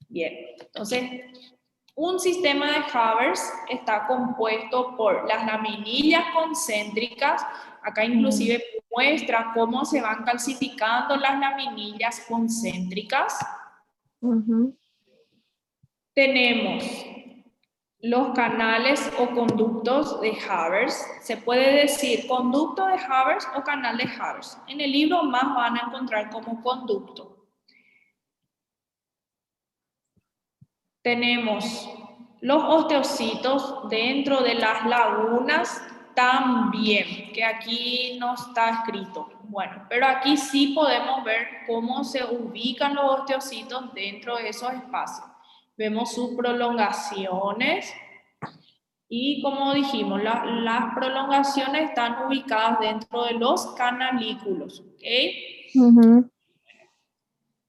Bien, entonces, un sistema de Haber está compuesto por las laminillas concéntricas. Acá inclusive muestra cómo se van calcificando las laminillas concéntricas. Tenemos los canales o conductos de Haber. Se puede decir conducto de Haber o canal de Haber. En el libro más van a encontrar como conducto. Tenemos los osteocitos dentro de las lagunas también, que aquí no está escrito. Bueno, pero aquí sí podemos ver cómo se ubican los osteocitos dentro de esos espacios. Vemos sus prolongaciones y, como dijimos, las prolongaciones están ubicadas dentro de los canalículos. ¿Okay?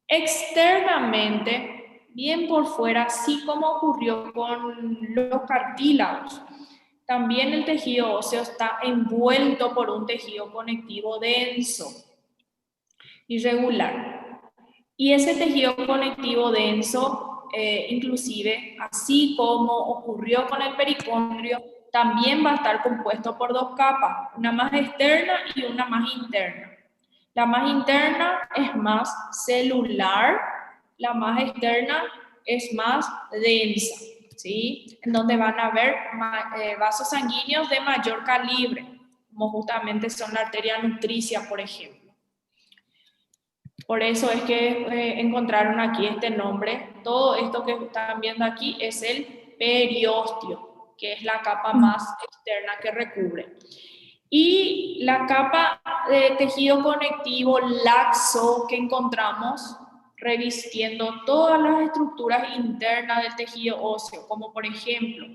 Externamente, bien por fuera, así como ocurrió con los cartílagos, también el tejido óseo está envuelto por un tejido conectivo denso, irregular. Y ese tejido conectivo denso, inclusive, así como ocurrió con el pericondrio, también va a estar compuesto por dos capas, una más externa y una más interna. La más interna es más celular, la más externa es más densa, ¿sí? En donde van a haber vasos sanguíneos de mayor calibre, como justamente son la arteria nutricia, por ejemplo. Por eso es que encontraron aquí este nombre. Todo esto que están viendo aquí es el periósteo, que es la capa más externa que recubre. Y la capa de tejido conectivo laxo que encontramos revistiendo todas las estructuras internas del tejido óseo, como por ejemplo,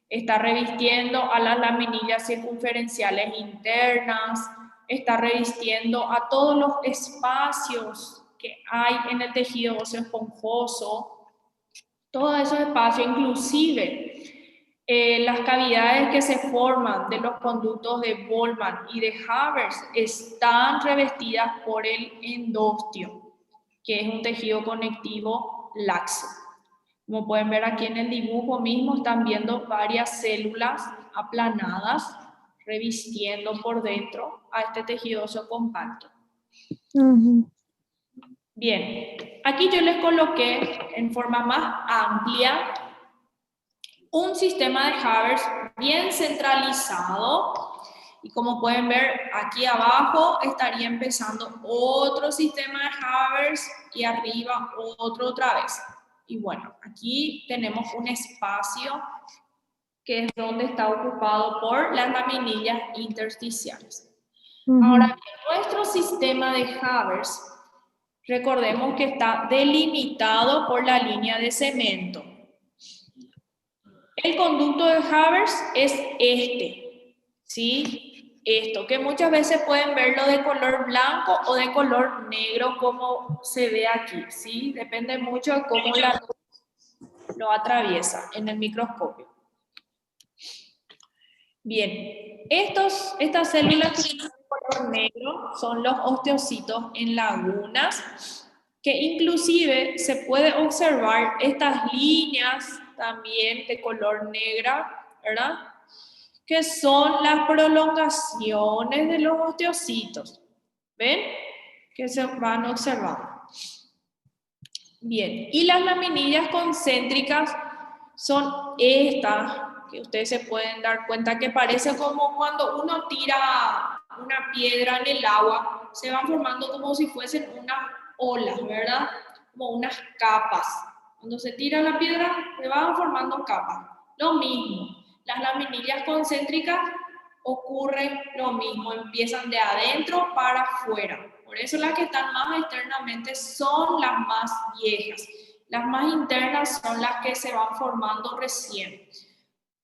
está revistiendo a las laminillas circunferenciales internas, está revistiendo a todos los espacios que hay en el tejido óseo esponjoso, todos esos espacios, inclusive las cavidades que se forman de los conductos de Volkmann y de Haber están revestidas por el endostio, que es un tejido conectivo laxo. Como pueden ver aquí en el dibujo mismo, están viendo varias células aplanadas, revistiendo por dentro a este tejido óseo compacto. Bien, aquí yo les coloqué en forma más amplia un sistema de Haber bien centralizado, y como pueden ver aquí abajo estaría empezando otro sistema de Haber y arriba otro otra vez. Y bueno, aquí tenemos un espacio que es donde está ocupado por las laminillas intersticiales. Ahora, nuestro sistema de Haber, recordemos que está delimitado por la línea de cemento. El conducto de Haber es este, ¿sí? Esto, que muchas veces pueden verlo de color blanco o de color negro, como se ve aquí, ¿sí? Depende mucho de cómo la luz lo atraviesa en el microscopio. Bien, estas células que son de color negro son los osteocitos en lagunas, que inclusive se puede observar estas líneas también de color negra, ¿verdad? Que son las prolongaciones de los osteocitos. ¿Ven? Que se van observando. Bien, y las laminillas concéntricas son estas, que ustedes se pueden dar cuenta que parece como cuando uno tira una piedra en el agua, se van formando como si fuesen unas olas, ¿verdad? Como unas capas. Cuando se tira la piedra, se van formando capas. Lo mismo, las laminillas concéntricas ocurre lo mismo, empiezan de adentro para afuera. Por eso las que están más externamente son las más viejas. Las más internas son las que se van formando recién.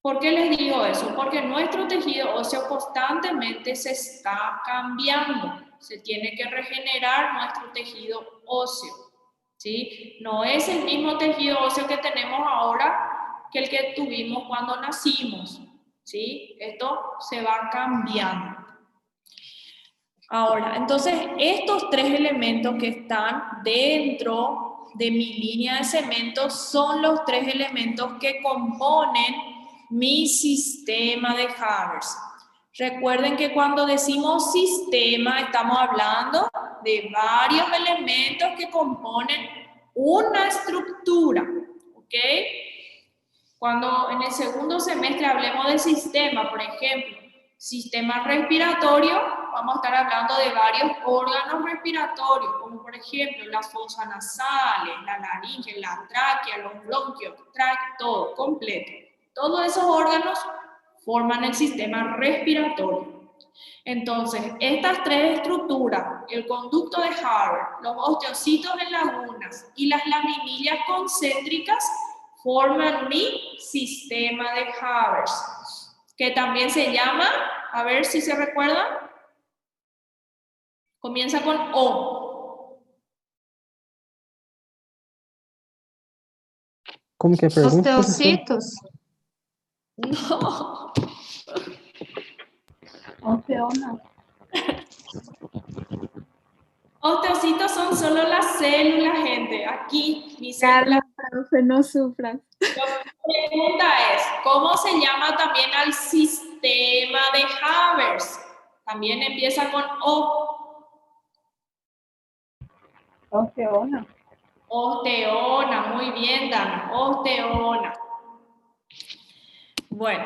¿Por qué les digo eso? Porque nuestro tejido óseo constantemente se está cambiando. Se tiene que regenerar nuestro tejido óseo, ¿sí? No es el mismo tejido óseo que tenemos ahora que el que tuvimos cuando nacimos, ¿sí? Esto se va cambiando. Ahora, entonces, estos tres elementos que están dentro de mi línea de cemento son los tres elementos que componen mi sistema de Haber's. Recuerden que cuando decimos sistema, estamos hablando de varios elementos que componen una estructura, ¿ok? Cuando en el segundo semestre hablemos de sistema, por ejemplo, sistema respiratorio, vamos a estar hablando de varios órganos respiratorios, como por ejemplo las fosas nasales, la laringe, la tráquea, los bronquios, todo completo. Todos esos órganos forman el sistema respiratorio. Entonces, estas tres estructuras, el conducto de Haber, los osteocitos en lagunas y las laminillas concéntricas, forman mi sistema de Haber's, que también se llama, a ver si se recuerdan, comienza con O. ¿Cómo que é a pergunta, professor? Osteocitos. No. Osteona. Osteocitos son solo las células, gente. Aquí, mi célula. Profe, no sufras. La pregunta es, ¿cómo se llama también al sistema de Haber's? También empieza con O. Osteona. Osteona, muy bien, Dana. Osteona. Bueno,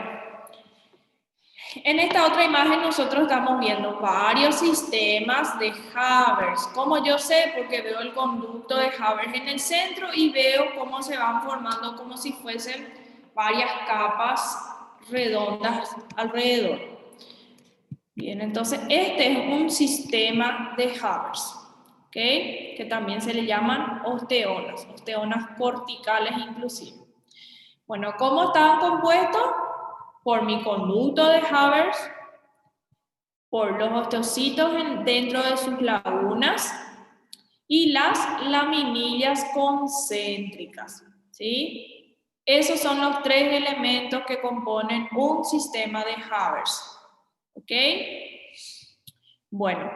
en esta otra imagen nosotros estamos viendo varios sistemas de Haber's. ¿Cómo yo sé? Porque veo el conducto de Haber's en el centro y veo cómo se van formando como si fuesen varias capas redondas alrededor. Bien, entonces este es un sistema de Haber's, ¿ok? Que también se le llaman osteonas corticales inclusive. Bueno, ¿cómo estaban compuestos? Por mi conducto de Haber's, por los osteocitos dentro de sus lagunas y las laminillas concéntricas, ¿sí? Esos son los tres elementos que componen un sistema de Haber's, ¿ok? Bueno,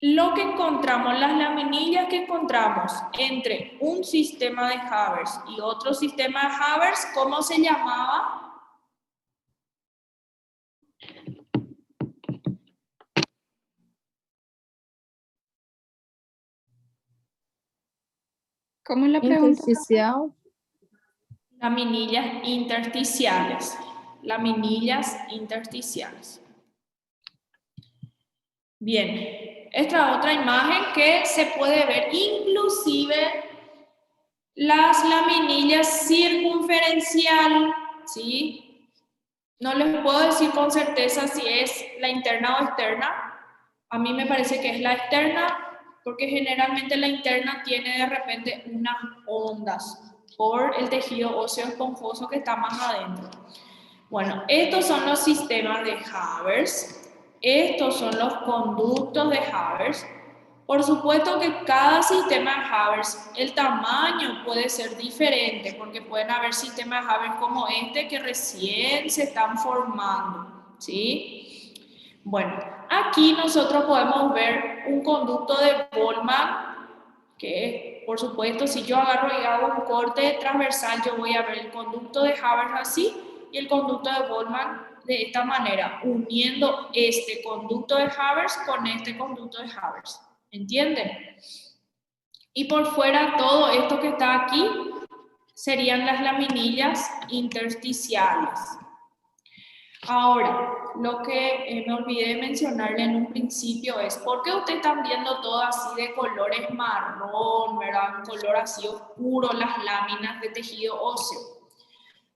lo que encontramos, las laminillas que encontramos entre un sistema de Haber's y otro sistema de Haber's, ¿cómo se llamaba? ¿Cómo es la pregunta? Intersticial. Laminillas intersticiales. Laminillas intersticiales. Bien, esta otra imagen que se puede ver inclusive las laminillas circunferencial, ¿sí? No les puedo decir con certeza si es la interna o externa. A mí me parece que es la externa, porque generalmente la interna tiene de repente unas ondas por el tejido óseo esponjoso que está más adentro. Bueno, estos son los sistemas de Haber's. Estos son los conductos de Haber's. Por supuesto que cada sistema de Haber's, el tamaño puede ser diferente, porque pueden haber sistemas de Haber's como este que recién se están formando, ¿sí? Bueno, aquí nosotros podemos ver un conducto de Boltzmann, que por supuesto si yo agarro y hago un corte transversal, yo voy a ver el conducto de Haber's así y el conducto de Boltzmann de esta manera, uniendo este conducto de Haber's con este conducto de Haber's. ¿Entienden? Y por fuera todo esto que está aquí serían las laminillas intersticiales. Ahora, lo que me olvidé de mencionarle en un principio es ¿por qué ustedes están viendo todo así de colores marrón, ¿verdad? Un color así oscuro, las láminas de tejido óseo.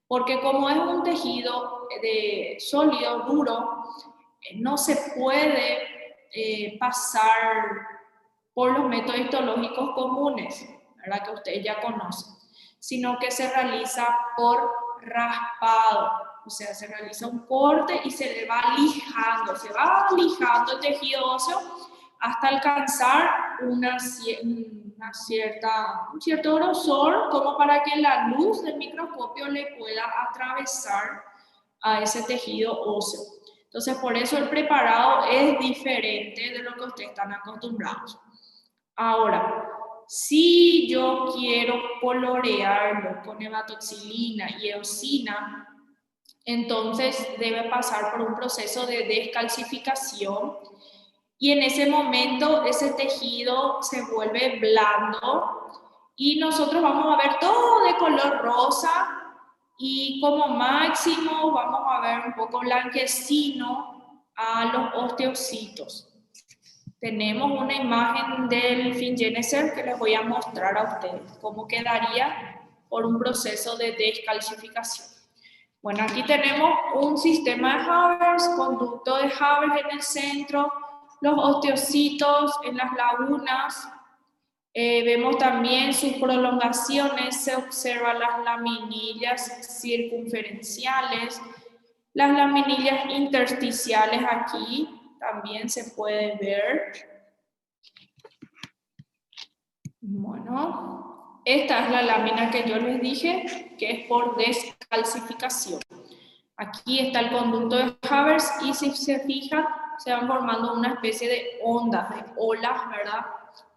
Porque como es un tejido de sólido, duro, no se puede pasar por los métodos histológicos comunes, ¿verdad? Que ustedes ya conocen, sino que se realiza por raspado. O sea, se realiza un corte y se le va lijando el tejido óseo hasta alcanzar un cierto grosor, como para que la luz del microscopio le pueda atravesar a ese tejido óseo. Entonces, por eso el preparado es diferente de lo que ustedes están acostumbrados. Ahora, si yo quiero colorearlo con hematoxilina y eosina, entonces debe pasar por un proceso de descalcificación y en ese momento ese tejido se vuelve blando y nosotros vamos a ver todo de color rosa y como máximo vamos a ver un poco blanquecino a los osteocitos. Tenemos una imagen del Fingeneser que les voy a mostrar a ustedes cómo quedaría por un proceso de descalcificación. Bueno, aquí tenemos un sistema de Haber, conducto de Haber en el centro, los osteocitos en las lagunas, vemos también sus prolongaciones, se observan las laminillas circunferenciales, las laminillas intersticiales aquí también se puede ver. Bueno, esta es la lámina que yo les dije, que es por descalcificación. Aquí está el conducto de Haber y si se fijan, se van formando una especie de ondas, de olas, ¿verdad?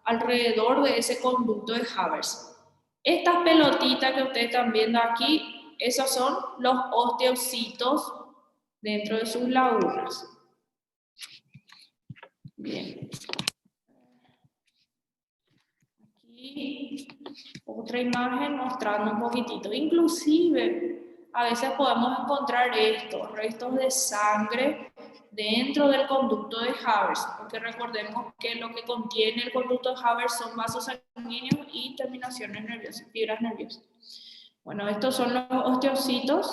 Alrededor de ese conducto de Haber. Estas pelotitas que ustedes están viendo aquí, esos son los osteocitos dentro de sus lagunas. Bien. Aquí otra imagen mostrando un poquitito. Inclusive, a veces podemos encontrar estos restos de sangre dentro del conducto de Haber, porque recordemos que lo que contiene el conducto de Haber son vasos sanguíneos y terminaciones nerviosas, fibras nerviosas. Bueno, estos son los osteocitos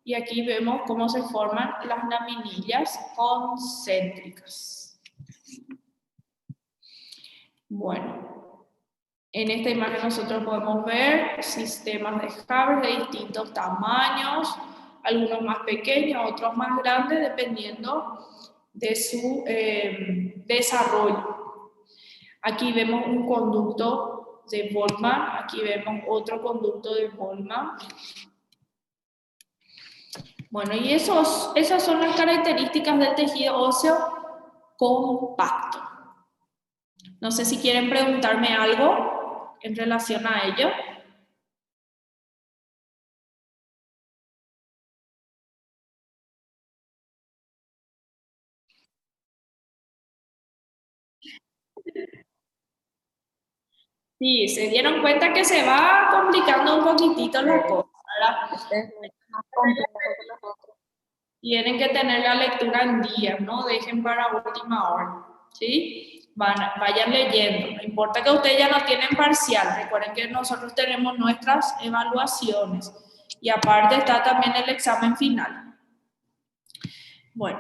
y aquí vemos cómo se forman las laminillas concéntricas. Bueno, en esta imagen nosotros podemos ver sistemas de Haber de distintos tamaños, algunos más pequeños, otros más grandes, dependiendo de su desarrollo. Aquí vemos un conducto de Volkmann, aquí vemos otro conducto de Volkmann. Bueno, y esas son las características del tejido óseo compacto. No sé si quieren preguntarme algo en relación a ello. Sí, se dieron cuenta que se va complicando un poquitito la cosa, ¿verdad? Tienen que tener la lectura en día, no dejen para última hora, ¿sí? Vayan leyendo, no importa que ustedes ya no tienen parcial, recuerden que nosotros tenemos nuestras evaluaciones y aparte está también el examen final. Bueno,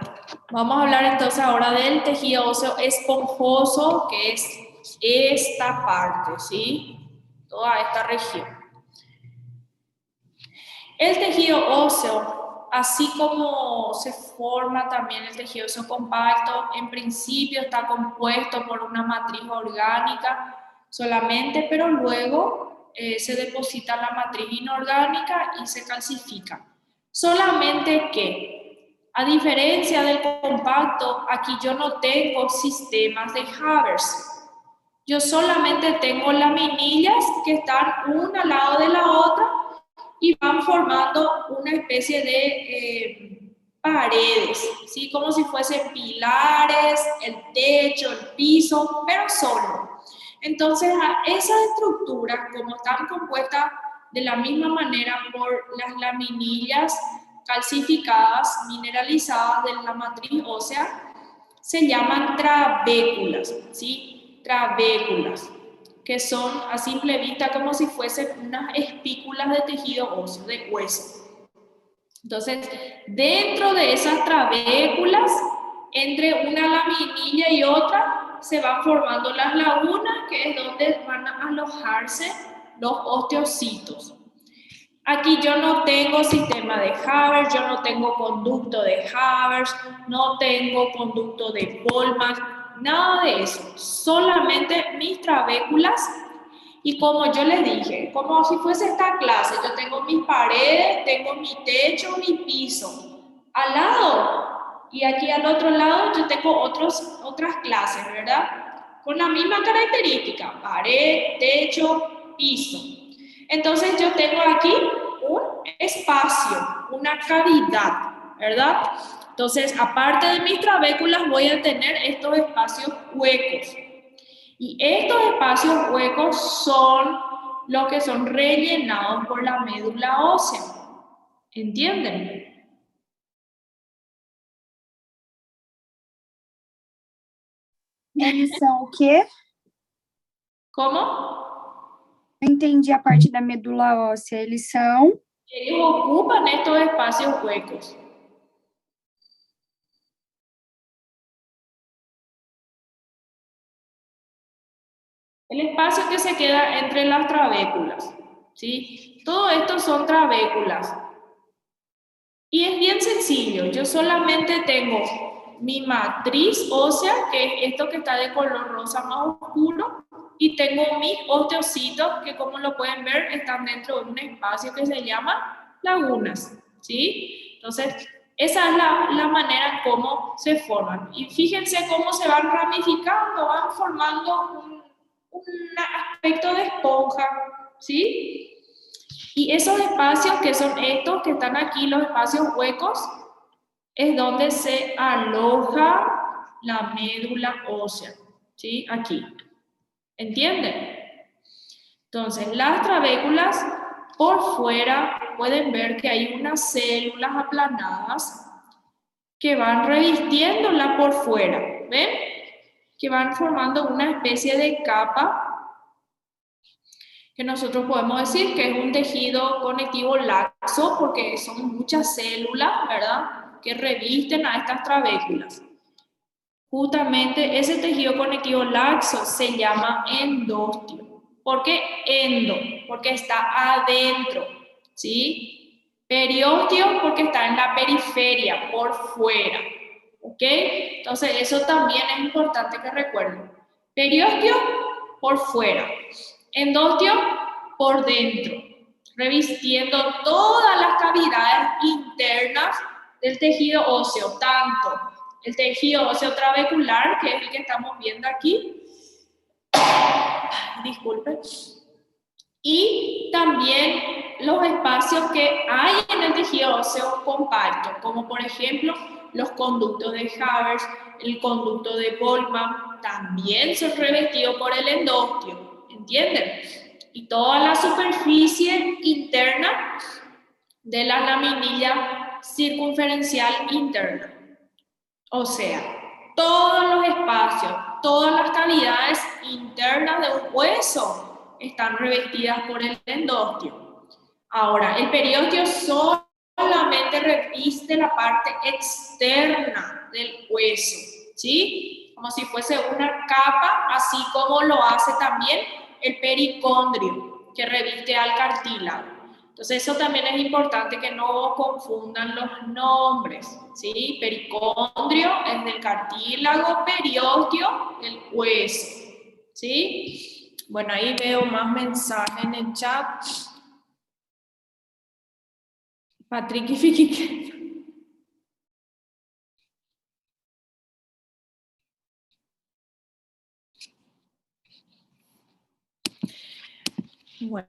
vamos a hablar entonces ahora del tejido óseo esponjoso, que es esta parte, ¿sí? Toda esta región. El tejido óseo, así como se forma también el tejido óseo compacto, en principio está compuesto por una matriz orgánica solamente, pero luego se deposita la matriz inorgánica y se calcifica. Solamente que, a diferencia del compacto, aquí yo no tengo sistemas de Haber. Yo solamente tengo laminillas que están una al lado de la otra y van formando una especie de paredes, ¿sí? Como si fuesen pilares, el techo, el piso, pero solo. Entonces, esas estructuras, como están compuestas de la misma manera por las laminillas calcificadas, mineralizadas de la matriz ósea, se llaman trabéculas, ¿sí? Trabéculas, que son a simple vista como si fuesen unas espículas de tejido óseo, de hueso. Entonces, dentro de esas trabéculas, entre una laminilla y otra, se van formando las lagunas, que es donde van a alojarse los osteocitos. Aquí yo no tengo sistema de Haber, yo no tengo conducto de Haber, no tengo conducto de Volkmann, nada de eso, solamente mis trabéculas. Y como yo les dije, como si fuese esta clase, yo tengo mis paredes, tengo mi techo, mi piso. al lado y aquí al otro lado yo tengo otras clases, ¿verdad? Con la misma característica, pared, techo, piso. Entonces yo tengo aquí un espacio, una cavidad, ¿verdad? Entonces, aparte de mis trabéculas, voy a tener estos espacios huecos. Y estos espacios huecos son los que son rellenados por la médula ósea. ¿Entienden? Eles são o quê? ¿Cómo? Não entendi a parte da medula óssea. Eles são... Ellos ocupan estos espacios huecos. El espacio que se queda entre las trabéculas, ¿sí? Todo esto son trabéculas. Y es bien sencillo, yo solamente tengo mi matriz ósea, que es esto que está de color rosa más oscuro, y tengo mis osteocitos, que como lo pueden ver, están dentro de un espacio que se llama lagunas, ¿sí? Entonces, esa es la manera en cómo se forman. Y fíjense cómo se van ramificando, van formando un aspecto de esponja, ¿sí? Y esos espacios que son estos, que están aquí, los espacios huecos, es donde se aloja la médula ósea, ¿sí? Aquí. ¿Entienden? Entonces, las trabéculas por fuera pueden ver que hay unas células aplanadas que van revistiéndola por fuera, ¿ven? Que van formando una especie de capa que nosotros podemos decir que es un tejido conectivo laxo porque son muchas células, ¿verdad?, que revisten a estas trabéculas. Justamente ese tejido conectivo laxo se llama endostio. ¿Por qué endo? Porque está adentro, ¿sí? Periostio porque está en la periferia, por fuera, ¿ok? Entonces eso también es importante que recuerden. Periostio por fuera, endostio por dentro, revistiendo todas las cavidades internas del tejido óseo, tanto el tejido óseo trabecular, que es el que estamos viendo aquí, disculpen, y también los espacios que hay en el tejido óseo compacto, como por ejemplo los conductos de Havers, el conducto de Boltzmann, también son revestidos por el endostio, ¿entienden? Y toda la superficie interna de la laminilla circunferencial interna. O sea, todos los espacios, todas las cavidades internas de un hueso están revestidas por el endostio. Ahora, el periostio solamente reviste la parte externa del hueso, ¿sí? Como si fuese una capa, así como lo hace también el pericondrio, que reviste al cartílago. Entonces eso también es importante que no confundan los nombres, ¿sí? Pericondrio es del cartílago, periostio del hueso, ¿sí? Bueno, ahí veo más mensajes en el chat. Patrick y Vicky. Bueno.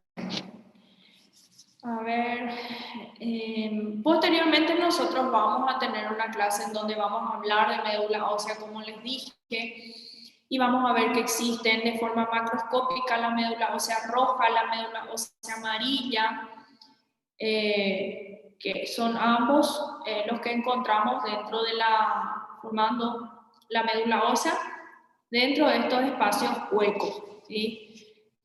A ver, posteriormente nosotros vamos a tener una clase en donde vamos a hablar de médula ósea, como les dije, y vamos a ver que existen de forma macroscópica la médula ósea roja, la médula ósea amarilla, que son ambos los que encontramos dentro de formando la médula ósea, dentro de estos espacios huecos, ¿sí?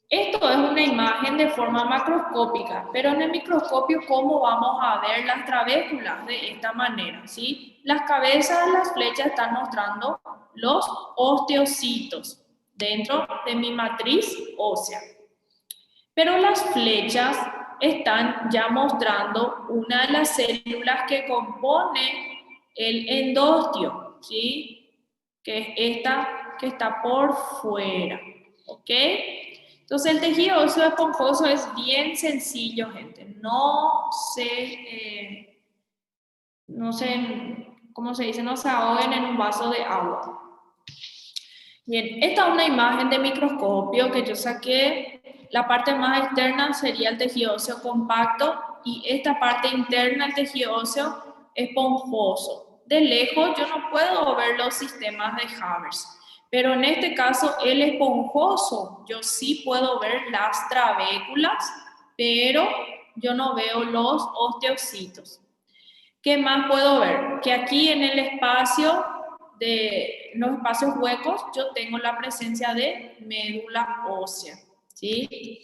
Esto es una imagen de forma macroscópica, pero en el microscopio, ¿cómo vamos a ver las trabéculas? De esta manera, ¿sí? Las cabezas de las flechas están mostrando los osteocitos dentro de mi matriz ósea. Pero las flechas están ya mostrando una de las células que compone el endostio, ¿sí? Que es esta que está por fuera, ¿ok? Entonces el tejido óseo esponjoso es bien sencillo, gente. No no se, ¿cómo se dice? No se ahoguen en un vaso de agua. Bien, esta es una imagen de microscopio que yo saqué. La parte más externa sería el tejido óseo compacto y esta parte interna, el tejido óseo esponjoso. De lejos yo no puedo ver los sistemas de Haber's, pero en este caso el esponjoso yo sí puedo ver las trabéculas, pero yo no veo los osteocitos. ¿Qué más puedo ver? Que aquí en el espacio de los espacios huecos yo tengo la presencia de médula ósea, ¿sí?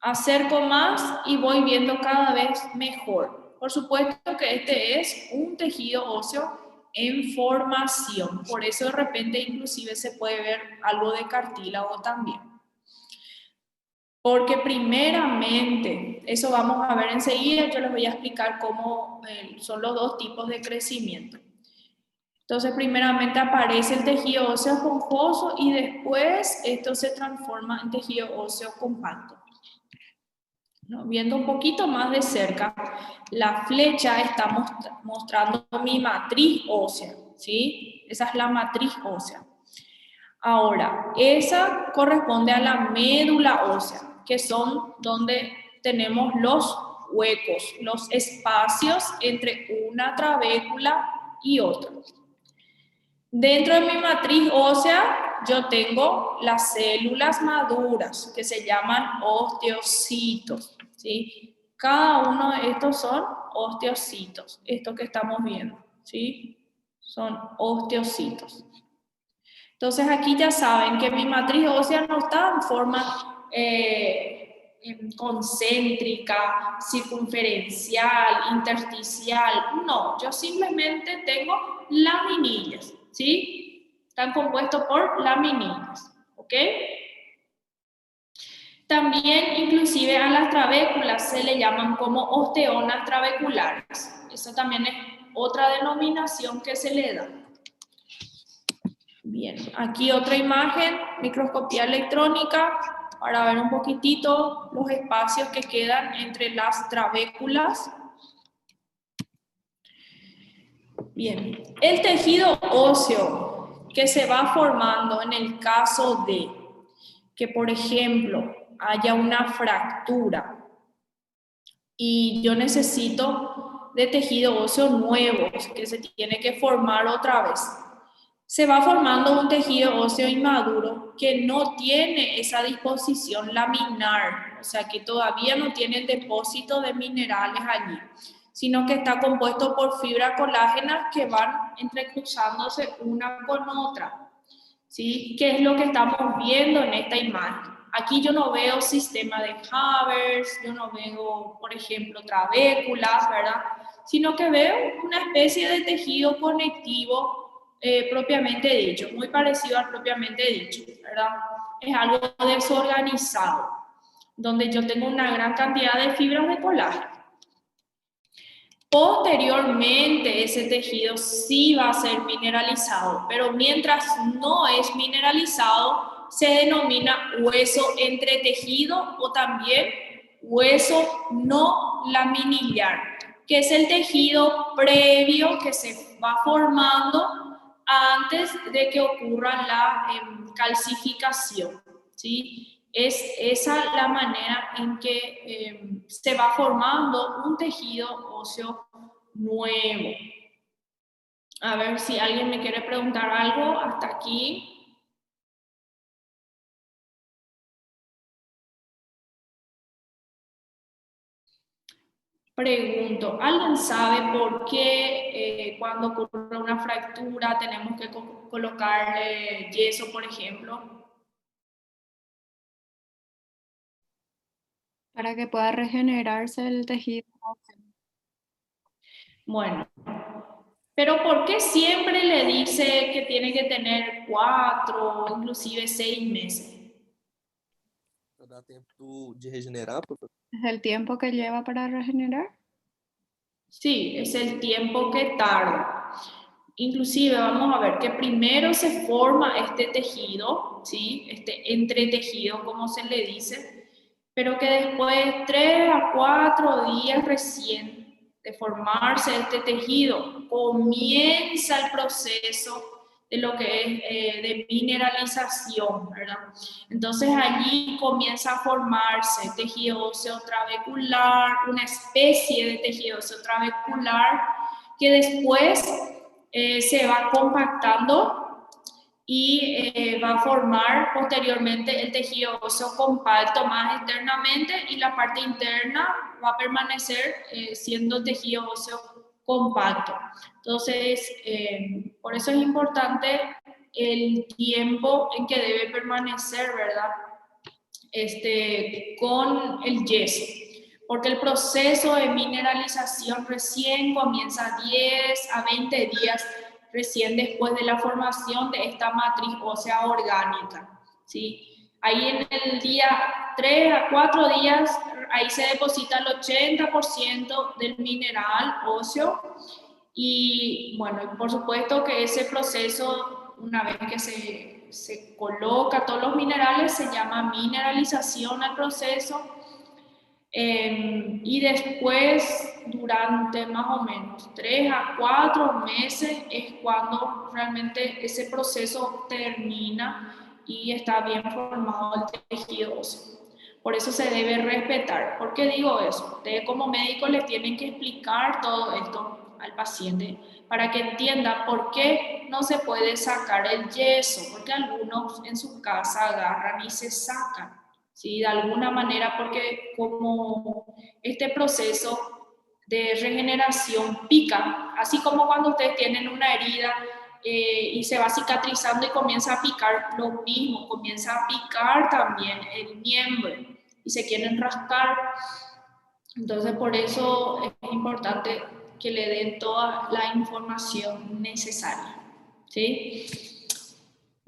Acerco más y voy viendo cada vez mejor. Por supuesto que este es un tejido óseo en formación, por eso de repente inclusive se puede ver algo de cartílago también. Porque primeramente, eso vamos a ver enseguida, yo les voy a explicar cómo son los dos tipos de crecimiento. Entonces, primeramente aparece el tejido óseo esponjoso y después esto se transforma en tejido óseo compacto. ¿No? Viendo un poquito más de cerca, la flecha está mostrando mi matriz ósea, ¿sí? Esa es la matriz ósea. Ahora, esa corresponde a la médula ósea, que son donde tenemos los huecos, los espacios entre una trabécula y otra. Dentro de mi matriz ósea yo tengo las células maduras que se llaman osteocitos, ¿sí? Cada uno de estos son osteocitos, esto que estamos viendo, ¿sí? Son osteocitos. Entonces aquí ya saben que mi matriz ósea no está en forma concéntrica, circunferencial, intersticial, no, yo simplemente tengo laminillas, ¿sí? Están compuestos por laminillas, ¿ok? También inclusive a las trabéculas se le llaman como osteonas trabeculares, eso también es otra denominación que se le da. Bien, aquí otra imagen, microscopía electrónica, para ver un poquitito los espacios que quedan entre las trabéculas. Bien, el tejido óseo que se va formando en el caso de que, por ejemplo, haya una fractura y yo necesito de tejido óseo nuevo que se tiene que formar otra vez. Se va formando un tejido óseo inmaduro que no tiene esa disposición laminar, o sea que todavía no tiene el depósito de minerales allí, sino que está compuesto por fibras colágenas que van entrecruzándose una con otra, ¿sí? ¿Qué es lo que estamos viendo en esta imagen? Aquí yo no veo sistema de Haber's, yo no veo, por ejemplo, trabéculas, ¿verdad? Sino que veo una especie de tejido conectivo propiamente dicho, muy parecido al propiamente dicho, ¿verdad? Es algo desorganizado, donde yo tengo una gran cantidad de fibras de colágeno. Posteriormente, ese tejido sí va a ser mineralizado, pero mientras no es mineralizado, se denomina hueso entretejido o también hueso no laminillar, que es el tejido previo que se va formando antes de que ocurra la calcificación, ¿sí? Es esa la manera en que se va formando un tejido óseo nuevo. A ver si alguien me quiere preguntar algo hasta aquí. Pregunto, ¿alguien sabe por qué cuando ocurre una fractura tenemos que colocarle yeso, por ejemplo? Para que pueda regenerarse el tejido. Bueno, pero ¿por qué siempre le dice que tiene que tener 4, inclusive 6 meses? Dá tempo de regenerar, professor? ¿Es el tiempo que lleva para regenerar? Sí, es el tiempo que tarda. Inclusive vamos a ver que primero se forma este tejido, ¿sí? Este entretejido, como se le dice, pero que después de 3 a 4 días recién de formarse este tejido, comienza el proceso de lo que es de mineralización, ¿verdad? Entonces allí comienza a formarse tejido óseo trabecular, una especie de tejido óseo trabecular que después se va compactando y va a formar posteriormente el tejido óseo compacto más externamente, y la parte interna va a permanecer siendo tejido óseo compacto. Entonces, por eso es importante el tiempo en que debe permanecer, ¿verdad? Con el yeso, porque el proceso de mineralización recién comienza 10 a 20 días recién después de la formación de esta matriz ósea orgánica, ¿sí? Ahí en el día 3 a 4 días, ahí se deposita el 80% del mineral óseo, y bueno, por supuesto que ese proceso, una vez que se coloca todos los minerales, se llama mineralización al proceso. Y después, durante más o menos 3 a 4 meses, es cuando realmente ese proceso termina y está bien formado el tejido óseo. Por eso se debe respetar. ¿Por qué digo eso? Ustedes como médicos les tienen que explicar todo esto al paciente para que entiendan por qué no se puede sacar el yeso, porque algunos en su casa agarran y se sacan. ¿Sí? De alguna manera, porque como este proceso de regeneración pica, así como cuando ustedes tienen una herida y se va cicatrizando y comienza a picar, lo mismo, comienza a picar también el miembro y se quieren rascar. Entonces, por eso es importante que le den toda la información necesaria, ¿sí?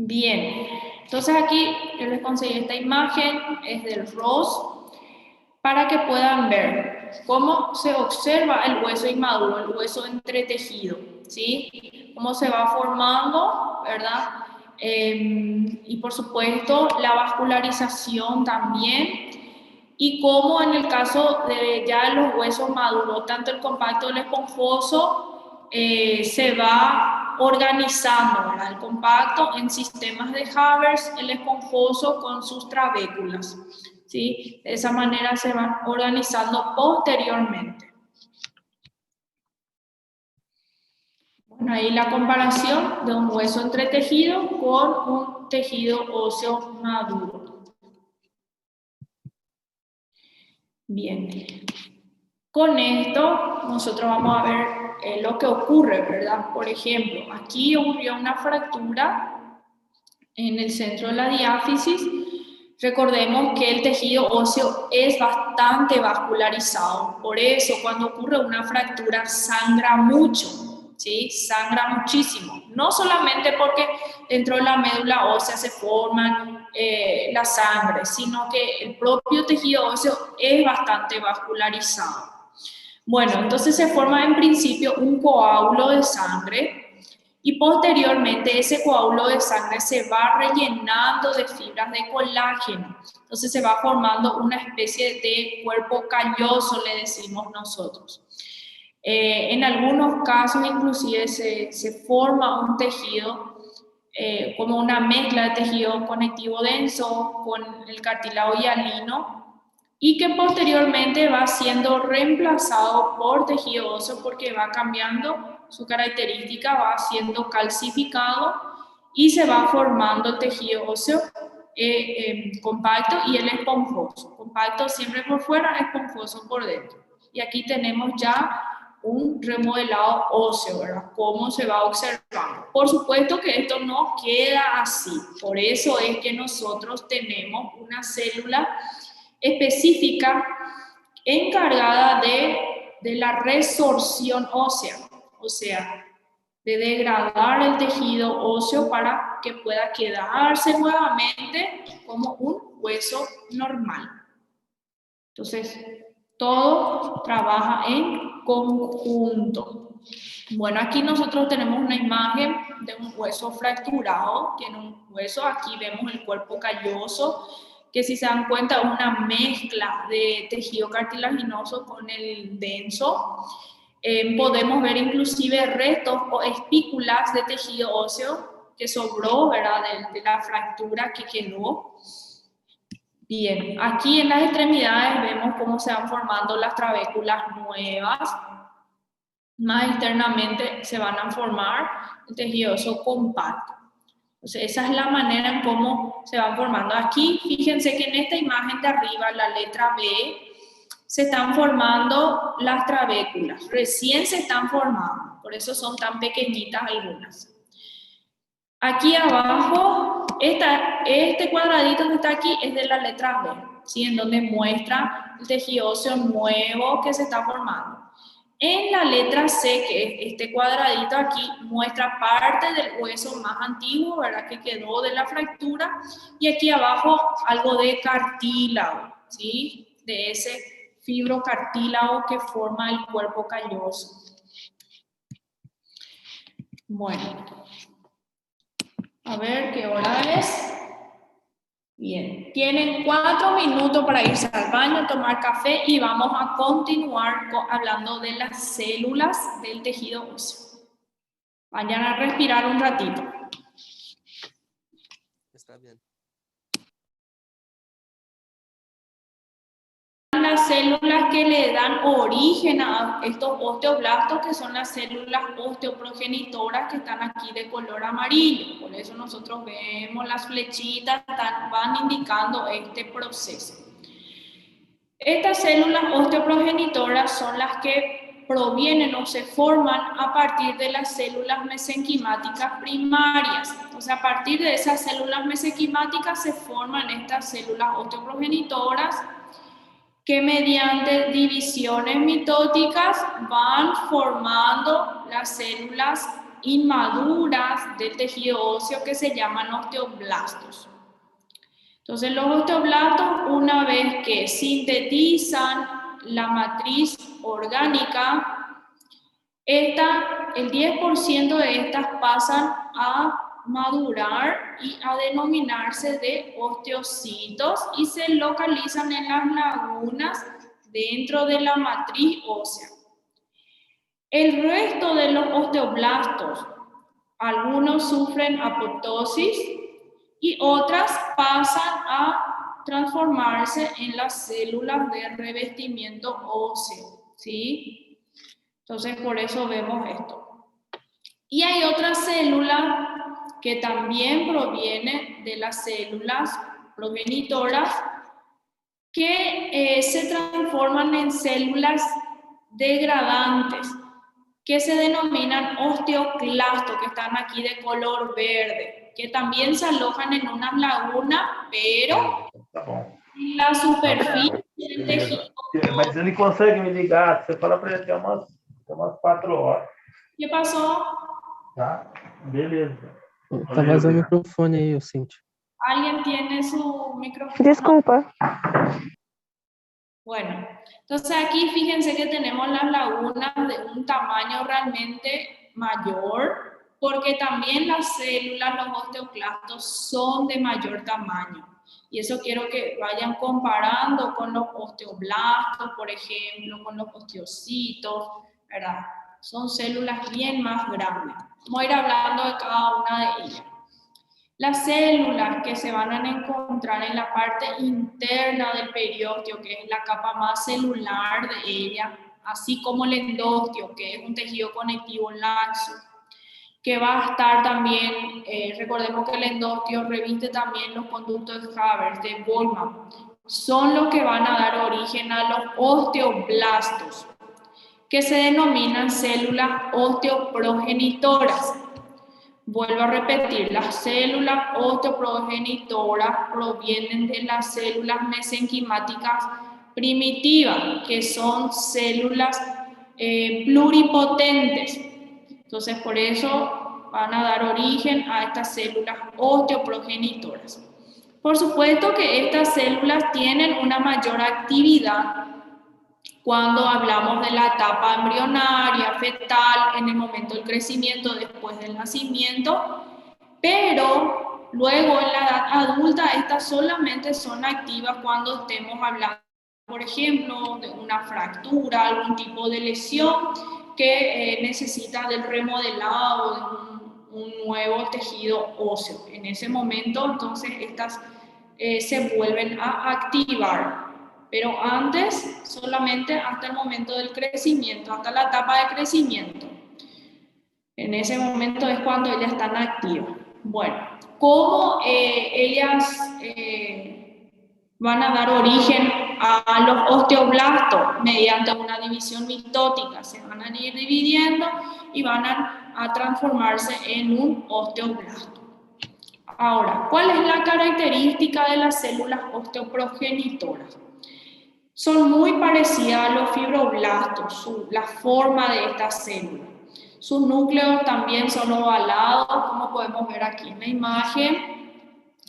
Bien, entonces aquí yo les conseguí esta imagen, es del ROS, para que puedan ver cómo se observa el hueso inmaduro, el hueso entretejido, ¿sí? Cómo se va formando, ¿verdad? Y por supuesto la vascularización también, y cómo en el caso de ya los huesos maduros, tanto el compacto como el esponjoso, se va organizando, ¿verdad? El compacto en sistemas de Haber, el esponjoso con sus trabéculas, ¿sí? De esa manera se van organizando posteriormente. Bueno, ahí la comparación de un hueso entretejido con un tejido óseo maduro. Bien, con esto nosotros vamos a ver lo que ocurre, ¿verdad? Por ejemplo, aquí ocurrió una fractura en el centro de la diáfisis. Recordemos que el tejido óseo es bastante vascularizado, por eso cuando ocurre una fractura sangra mucho, ¿sí? Sangra muchísimo, no solamente porque dentro de la médula ósea se forman la sangre, sino que el propio tejido óseo es bastante vascularizado. Bueno, entonces se forma en principio un coágulo de sangre y posteriormente ese coágulo de sangre se va rellenando de fibras de colágeno. Entonces se va formando una especie de cuerpo calloso, le decimos nosotros. En algunos casos inclusive se forma un tejido como una mezcla de tejido conectivo denso con el cartílago hialino, y que posteriormente va siendo reemplazado por tejido óseo porque va cambiando su característica, va siendo calcificado y se va formando el tejido óseo compacto y el esponjoso. Compacto siempre por fuera, esponjoso por dentro. Y aquí tenemos ya un remodelado óseo, ¿verdad? Cómo se va observando. Por supuesto que esto no queda así, por eso es que nosotros tenemos una célula específica encargada de la resorción ósea, o sea, de degradar el tejido óseo para que pueda quedarse nuevamente como un hueso normal. Entonces, todo trabaja en conjunto. Bueno, aquí nosotros tenemos una imagen de un hueso fracturado, tiene un hueso, aquí vemos el cuerpo calloso, que si se dan cuenta es una mezcla de tejido cartilaginoso con el denso. Podemos ver inclusive restos o espículas de tejido óseo que sobró, ¿verdad? De la fractura que quedó. Bien, aquí en las extremidades vemos cómo se van formando las trabéculas nuevas. Más externamente se van a formar el tejido óseo compacto. Entonces, esa es la manera en cómo se van formando. Aquí, fíjense que en esta imagen de arriba, la letra B, se están formando las trabéculas. Recién se están formando, por eso son tan pequeñitas algunas. Aquí abajo, este cuadradito que está aquí es de la letra B, ¿sí? En donde muestra el tejido óseo nuevo que se está formando. En la letra C, que es este cuadradito aquí, muestra parte del hueso más antiguo, ¿verdad? Que quedó de la fractura. Y aquí abajo algo de cartílago, ¿sí? De ese fibrocartílago que forma el cuerpo calloso. Bueno. A ver qué hora es. Bien, tienen 4 minutos para irse al baño, tomar café y vamos a continuar hablando de las células del tejido óseo. Vayan a respirar un ratito. Está bien. Las células que le dan origen a estos osteoblastos, que son las células osteoprogenitoras que están aquí de color amarillo. Por eso nosotros vemos las flechitas, van indicando este proceso. Estas células osteoprogenitoras son las que provienen o se forman a partir de las células mesenquimáticas primarias. O sea, a partir de esas células mesenquimáticas se forman estas células osteoprogenitoras que mediante divisiones mitóticas van formando las células inmaduras del tejido óseo que se llaman osteoblastos. Entonces los osteoblastos, una vez que sintetizan la matriz orgánica, el 10% de estas pasan a madurar y a denominarse de osteocitos y se localizan en las lagunas dentro de la matriz ósea. El resto de los osteoblastos, algunos sufren apoptosis y otras pasan a transformarse en las células de revestimiento óseo, ¿sí? Entonces por eso vemos esto. Y hay otra célula que también proviene de las células progenitoras que se transforman en células degradantes que se denominan osteoclastos, que están aquí de color verde, que también se alojan en unas lagunas, pero en la superficie del tejido. Mas ele consegue me ligar, você fala para ele que é umas 4 horas. ¿Qué pasó? Tá? Beleza. Tá vazando o microfone aí, Cíntia. ¿Alguien tiene su micrófono? Disculpa. Bueno, entonces aquí fíjense que tenemos las lagunas de un tamaño realmente mayor, porque también las células, los osteoclastos, son de mayor tamaño. Y eso quiero que vayan comparando con los osteoblastos, por ejemplo, con los osteocitos, ¿verdad? Son células bien más grandes. Vamos a ir hablando de cada una de ellas. Las células que se van a encontrar en la parte interna del periósteo, que es la capa más celular de ella, así como el endósteo, que es un tejido conectivo laxo, que va a estar también, recordemos que el endósteo reviste también los conductos de Haber, de Goldman, son los que van a dar origen a los osteoblastos, que se denominan células osteoprogenitoras. Vuelvo a repetir, las células osteoprogenitoras provienen de las células mesenquimáticas primitivas, que son células pluripotentes. Entonces, por eso van a dar origen a estas células osteoprogenitoras. Por supuesto que estas células tienen una mayor actividad cuando hablamos de la etapa embrionaria, fetal, en el momento del crecimiento, después del nacimiento, pero luego en la edad adulta estas solamente son activas cuando estemos hablando, por ejemplo, de una fractura, algún tipo de lesión que necesita del remodelado, de un nuevo tejido óseo. En ese momento, entonces, estas se vuelven a activar. Pero antes, solamente hasta el momento del crecimiento, hasta la etapa de crecimiento. En ese momento es cuando ellas están activas. Bueno, ¿cómo ellas van a dar origen a los osteoblastos? Mediante una división mitótica. Se van a ir dividiendo y van a transformarse en un osteoblasto. Ahora, ¿cuál es la característica de las células osteoprogenitoras? Son muy parecidas a los fibroblastos, la forma de estas células. Sus núcleos también son ovalados, como podemos ver aquí en la imagen.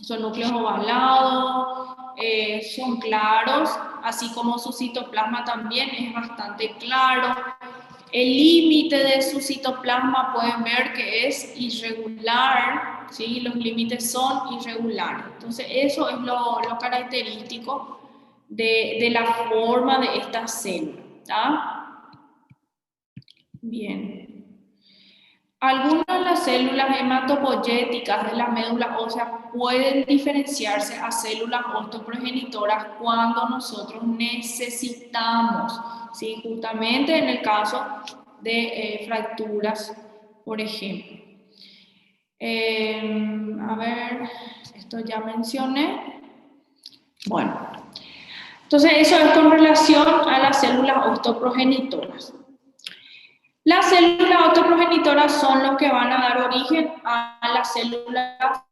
Son núcleos ovalados, son claros, así como su citoplasma también es bastante claro. El límite de su citoplasma pueden ver que es irregular, ¿sí? Los límites son irregulares. Entonces eso es lo característico de la forma de esta célula. ¿Tá? Bien. Algunas de las células hematopoyéticas de la médula ósea pueden diferenciarse a células osteoprogenitoras cuando nosotros necesitamos, ¿sí? Justamente en el caso de fracturas, por ejemplo. A ver, esto ya mencioné. Bueno, entonces eso es con relación a las células osteoprogenitoras. Las células osteoprogenitoras son los que van a dar origen a las células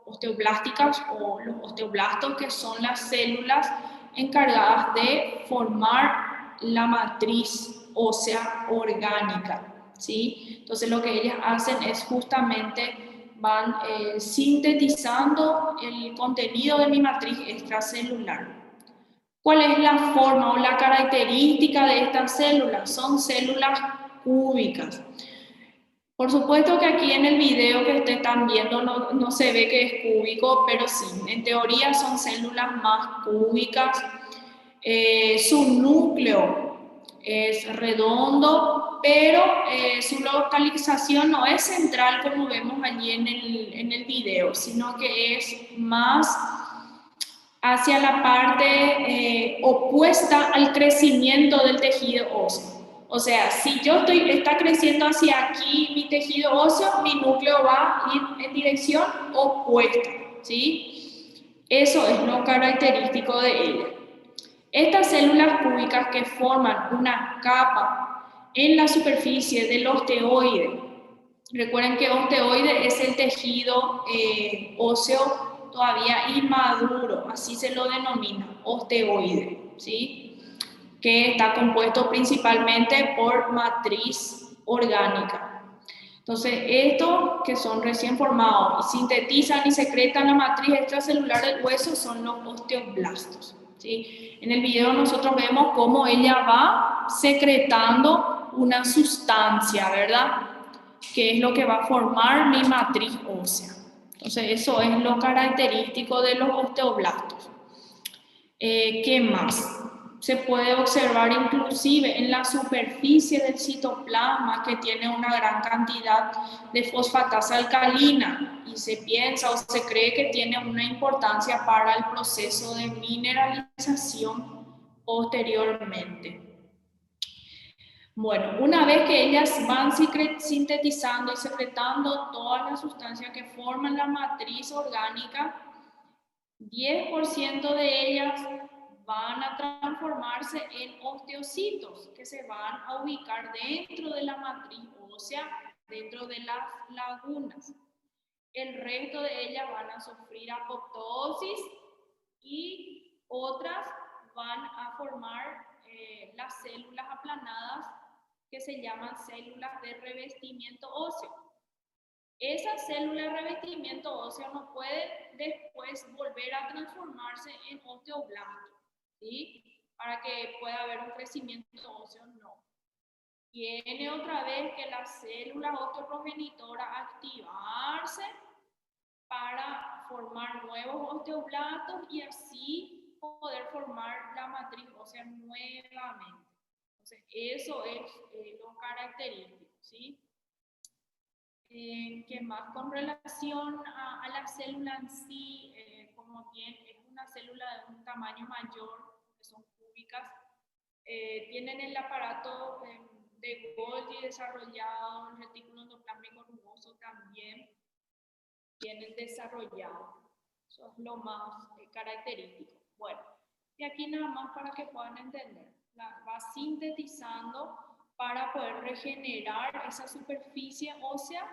osteoblásticas o los osteoblastos, que son las células encargadas de formar la matriz ósea orgánica, ¿sí? Entonces lo que ellas hacen es justamente van sintetizando el contenido de mi matriz extracelular. ¿Cuál es la forma o la característica de estas células? Son células cúbicas. Por supuesto que aquí en el video que ustedes están viendo no se ve que es cúbico, pero sí, en teoría son células más cúbicas. Su núcleo es redondo, pero su localización no es central como vemos allí en el video, sino que es más hacia la parte opuesta al crecimiento del tejido óseo. O sea, si está creciendo hacia aquí mi tejido óseo, mi núcleo va a ir en dirección opuesta, ¿sí? Eso es lo característico de ella. Estas células cúbicas que forman una capa en la superficie del osteoide. Recuerden que osteoide es el tejido óseo todavía inmaduro, así se lo denomina, osteoide, ¿sí? Que está compuesto principalmente por matriz orgánica. Entonces, estos que son recién formados y sintetizan y secretan la matriz extracelular del hueso son los osteoblastos, ¿sí? En el video nosotros vemos cómo ella va secretando una sustancia, ¿verdad? Que es lo que va a formar mi matriz ósea. Entonces, eso es lo característico de los osteoblastos. ¿Qué más? Se puede observar inclusive en la superficie del citoplasma que tiene una gran cantidad de fosfatasa alcalina y se piensa o se cree que tiene una importancia para el proceso de mineralización posteriormente. Bueno, una vez que ellas van sintetizando y secretando todas las sustancias que forman la matriz orgánica, 10% de ellas van a transformarse en osteocitos que se van a ubicar dentro de la matriz ósea, dentro de las lagunas. El resto de ellas van a sufrir apoptosis y otras van a formar las células aplanadas que se llaman células de revestimiento óseo. Esas células de revestimiento óseo no pueden después volver a transformarse en osteoblastos, ¿sí? Para que pueda haber un crecimiento óseo, no. Tiene otra vez que la célula osteoprogenitora activarse para formar nuevos osteoblastos y así poder formar la matriz ósea nuevamente. Entonces, eso es lo característico, ¿sí? ¿Qué más? Con relación a la célula en sí, como es una célula de un tamaño mayor, que son cúbicas, tienen el aparato de Golgi desarrollado, el retículo endoplasmático rugoso también tienen desarrollado. Eso es lo más característico. Bueno, y aquí nada más para que puedan entender. Va sintetizando para poder regenerar esa superficie ósea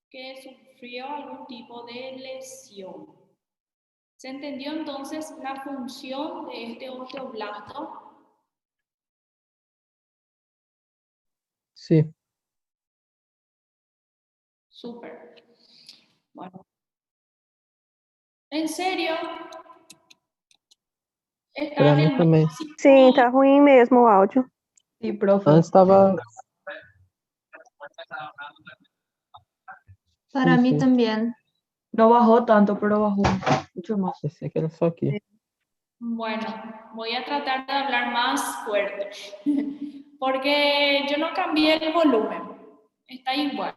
que sufrió algún tipo de lesión. ¿Se entendió entonces la función de este osteoblasto? Sí. Súper. Bueno. ¿En serio? Para mí também. Sim, tá ruim mesmo o áudio. Sí, profe. Antes estava. Para Sí, mí sí. también. No bajó tanto, pero bajó mucho más. Pensei que era só aqui. Bueno, voy a tratar de hablar más fuerte, porque yo no cambié el volumen, está igual.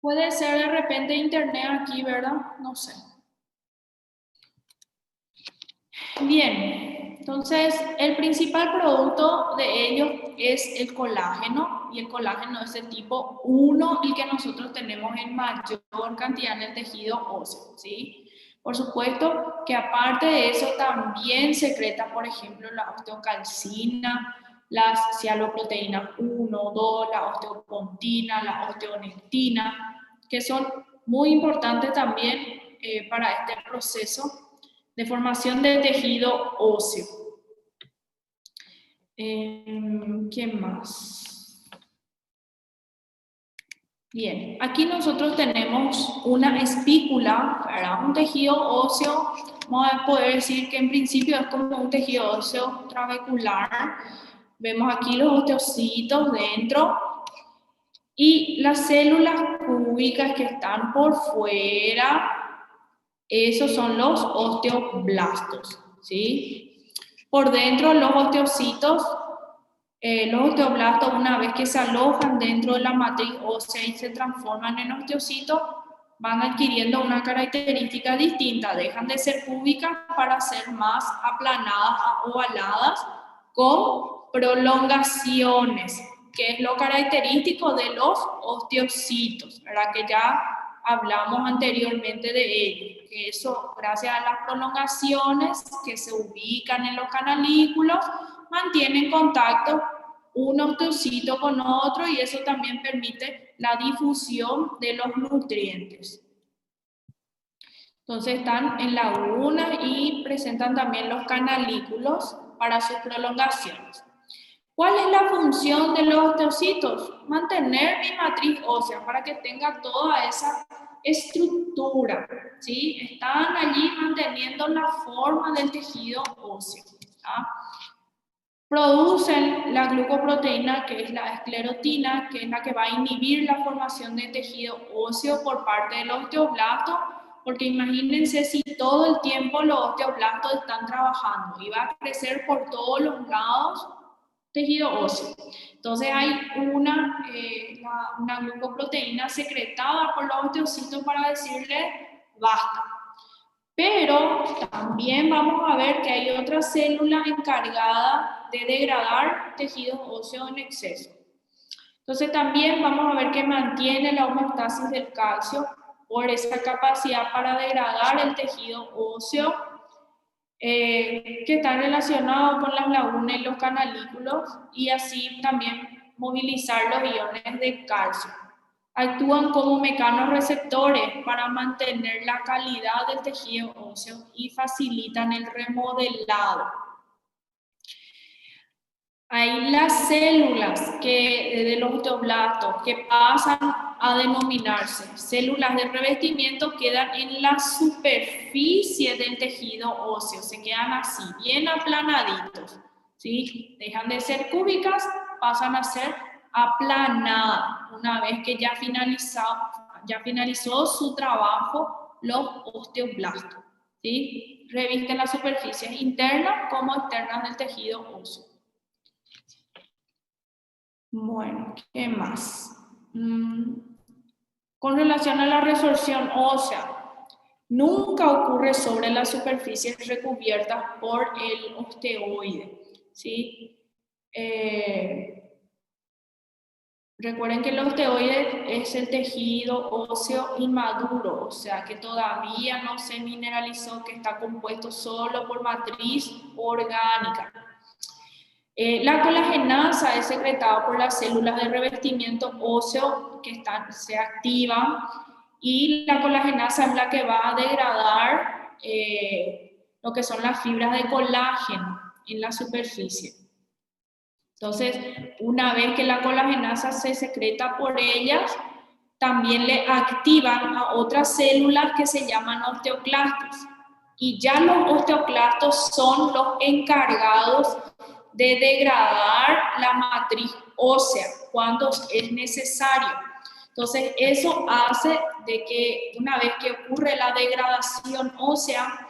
Puede ser de repente internet aquí, ¿verdad? No sé. Bien, entonces el principal producto de ellos es el colágeno, y el colágeno es el tipo 1, el que nosotros tenemos en mayor cantidad en el tejido óseo, ¿sí? Por supuesto que aparte de eso también secreta, por ejemplo, la osteocalcina, las cialoproteínas 1, 2, la osteopontina, la osteonectina, que son muy importantes también para este proceso de formación de tejido óseo. ¿Qué más? Bien, aquí nosotros tenemos una espícula, ¿verdad? Un tejido óseo, vamos a poder decir que en principio es como un tejido óseo trabecular. Vemos aquí los osteocitos dentro y las células cúbicas que están por fuera. Esos son los osteoblastos, ¿sí? Por dentro los osteocitos, los osteoblastos, una vez que se alojan dentro de la matriz ósea y se transforman en osteocitos, van adquiriendo una característica distinta, dejan de ser cúbicas para ser más aplanadas, ovaladas, con prolongaciones, que es lo característico de los osteocitos, ¿verdad? Que ya hablamos anteriormente de ello, que eso, gracias a las prolongaciones que se ubican en los canalículos, mantienen contacto un osteocito con otro y eso también permite la difusión de los nutrientes. Entonces están en laguna y presentan también los canalículos para sus prolongaciones. ¿Cuál es la función de los osteocitos? Mantener mi matriz ósea para que tenga toda esa estructura, ¿sí? Están allí manteniendo la forma del tejido óseo, ¿tá? Producen la glucoproteína, que es la esclerotina, que es la que va a inhibir la formación de tejido óseo por parte del osteoblasto, porque imagínense si todo el tiempo los osteoblastos están trabajando y va a crecer por todos los lados tejido óseo. Entonces hay una glucoproteína secretada por los osteocitos para decirle basta. Pero también vamos a ver que hay otra célula encargada de degradar tejidos óseos en exceso. Entonces también vamos a ver que mantiene la homeostasis del calcio por esa capacidad para degradar el tejido óseo, que está relacionado con las lagunas y los canalículos, y así también movilizar los iones de calcio. Actúan como mecanorreceptores para mantener la calidad del tejido óseo y facilitan el remodelado. Hay las células de los osteoblastos que pasan a denominarse células de revestimiento, quedan en la superficie del tejido óseo, se quedan así, bien aplanaditos, ¿sí? Dejan de ser cúbicas, pasan a ser aplanadas, una vez que ya finalizó su trabajo los osteoblastos, ¿sí? Revisten las superficies internas como externas del tejido óseo. Bueno, ¿qué más? Con relación a la resorción ósea, nunca ocurre sobre las superficies recubiertas por el osteoide, ¿sí? Recuerden que el osteoide es el tejido óseo inmaduro, o sea que todavía no se mineralizó, que está compuesto solo por matriz orgánica. La colagenasa es secretada por las células de revestimiento óseo que se activan, y la colagenasa es la que va a degradar lo que son las fibras de colágeno en la superficie. Entonces, una vez que la colagenasa se secreta por ellas, también le activan a otras células que se llaman osteoclastos. Y ya los osteoclastos son los encargados de degradar la matriz ósea cuando es necesario. Entonces, eso hace de que una vez que ocurre la degradación ósea,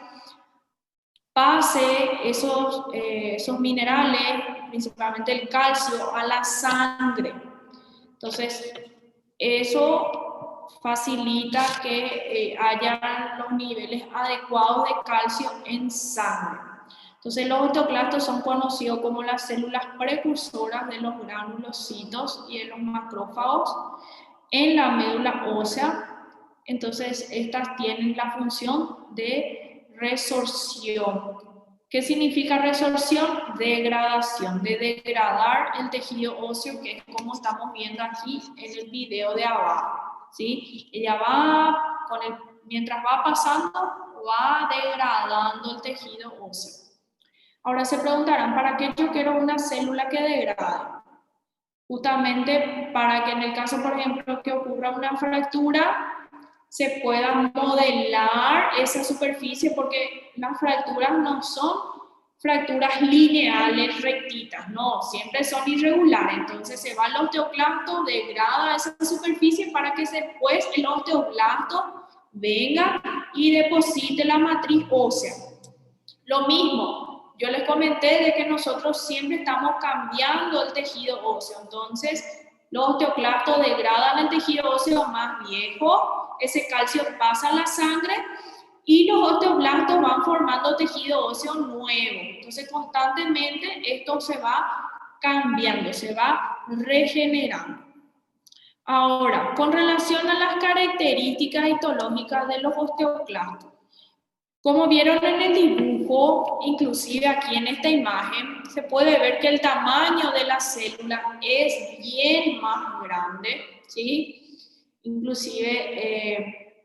pase esos minerales, principalmente el calcio, a la sangre. Entonces, eso facilita que haya los niveles adecuados de calcio en sangre. Entonces, los osteoclastos son conocidos como las células precursoras de los granulocitos y de los macrófagos en la médula ósea. Entonces, estas tienen la función de resorción. ¿Qué significa resorción? Degradación, de degradar el tejido óseo, que es como estamos viendo aquí en el video de abajo, ¿sí? Ella va, mientras va pasando, va degradando el tejido óseo. Ahora se preguntarán, ¿para qué yo quiero una célula que degrade? Justamente para que en el caso, por ejemplo, que ocurra una fractura, se pueda modelar esa superficie, porque las fracturas no son fracturas lineales, rectitas, no, siempre son irregulares. Entonces se va el osteoclasto, degrada esa superficie para que después el osteoblasto venga y deposite la matriz ósea. Lo mismo, yo les comenté de que nosotros siempre estamos cambiando el tejido óseo. Entonces los osteoclastos degradan el tejido óseo más viejo, ese calcio pasa a la sangre y los osteoblastos van formando tejido óseo nuevo. Entonces, constantemente esto se va cambiando, se va regenerando. Ahora, con relación a las características histológicas de los osteoclastos, como vieron en el dibujo, inclusive aquí en esta imagen, se puede ver que el tamaño de la célula es bien más grande, ¿sí? Inclusive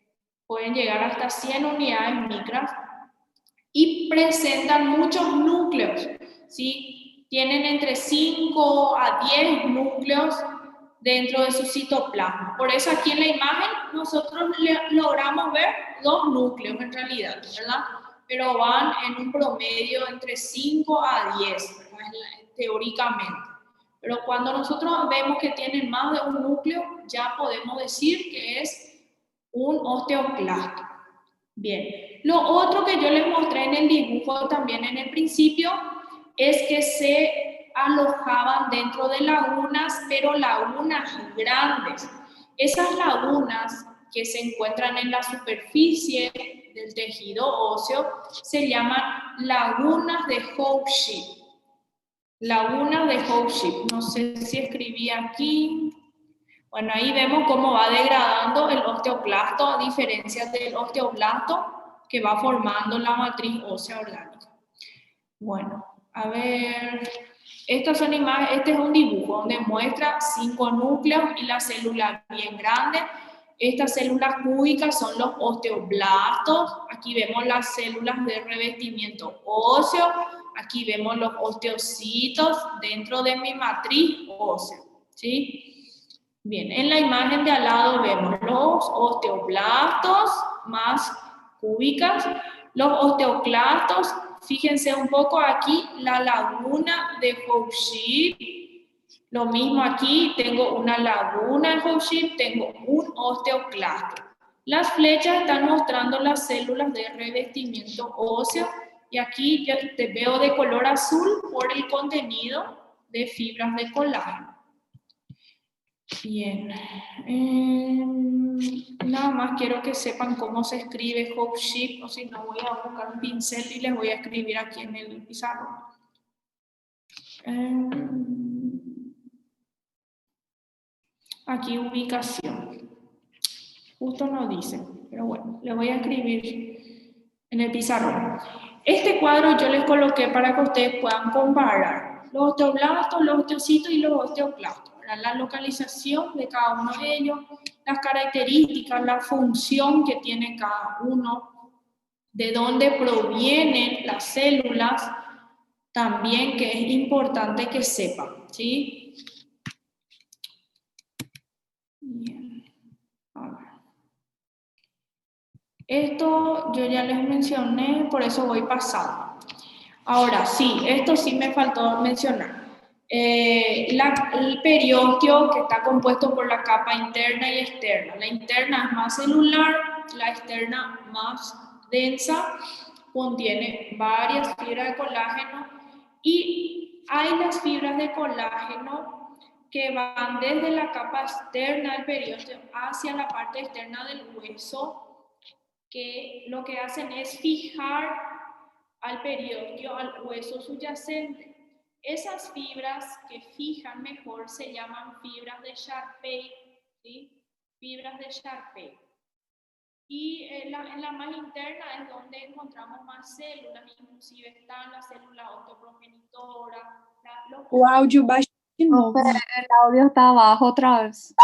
pueden llegar hasta 100 unidades micras y presentan muchos núcleos, ¿sí? Tienen entre 5 a 10 núcleos dentro de su citoplasma. Por eso aquí en la imagen nosotros logramos ver 2 núcleos en realidad, ¿verdad? Pero van en un promedio entre 5 a 10, ¿verdad? Teóricamente. Pero cuando nosotros vemos que tienen más de un núcleo, ya podemos decir que es un osteoclasto. Bien, lo otro que yo les mostré en el dibujo también en el principio es que se alojaban dentro de lagunas, pero lagunas grandes. Esas lagunas que se encuentran en la superficie del tejido óseo se llaman lagunas de Hooft. Lagunas de Hooft. No sé si escribí aquí. Bueno, ahí vemos cómo va degradando el osteoclasto a diferencia del osteoblasto que va formando la matriz ósea orgánica. Bueno, a ver, estas son imágenes, este es un dibujo donde muestra 5 núcleos y la célula bien grande. Estas células cúbicas son los osteoblastos. Aquí vemos las células de revestimiento óseo. Aquí vemos los osteocitos dentro de mi matriz ósea, ¿sí? Bien, en la imagen de al lado vemos los osteoblastos más cúbicas, los osteoclastos. Fíjense un poco aquí, la laguna de Hooft. Lo mismo aquí, tengo una laguna de Hooft, tengo un osteoclasto. Las flechas están mostrando las células de revestimiento óseo y aquí yo te veo de color azul por el contenido de fibras de colágeno. Bien. Nada más quiero que sepan cómo se escribe Hope Ship, o si no voy a buscar un pincel y les voy a escribir aquí en el pizarrón. Aquí ubicación. Justo no dice, pero bueno, le voy a escribir en el pizarrón. Este cuadro yo les coloqué para que ustedes puedan comparar los osteoblastos, los osteocitos y los osteoclastos. La localización de cada uno de ellos, las características, la función que tiene cada uno, de dónde provienen las células, también que es importante que sepan, ¿sí? Bien. A ver. Esto yo ya les mencioné, por eso voy pasando. Ahora sí, esto sí me faltó mencionar. El periósteo, que está compuesto por la capa interna y externa. La interna es más celular, la externa más densa, contiene varias fibras de colágeno y hay las fibras de colágeno que van desde la capa externa del periósteo hacia la parte externa del hueso, que lo que hacen es fijar al periósteo, al hueso subyacente. Esas fibras que fijan mejor se llaman fibras de Sharpey, ¿sí? Fibras de Sharpey. Y en la más interna es donde encontramos más células, inclusive están las células osteoprogenitoras. O áudio baixo de novo. El audio está abajo otra vez.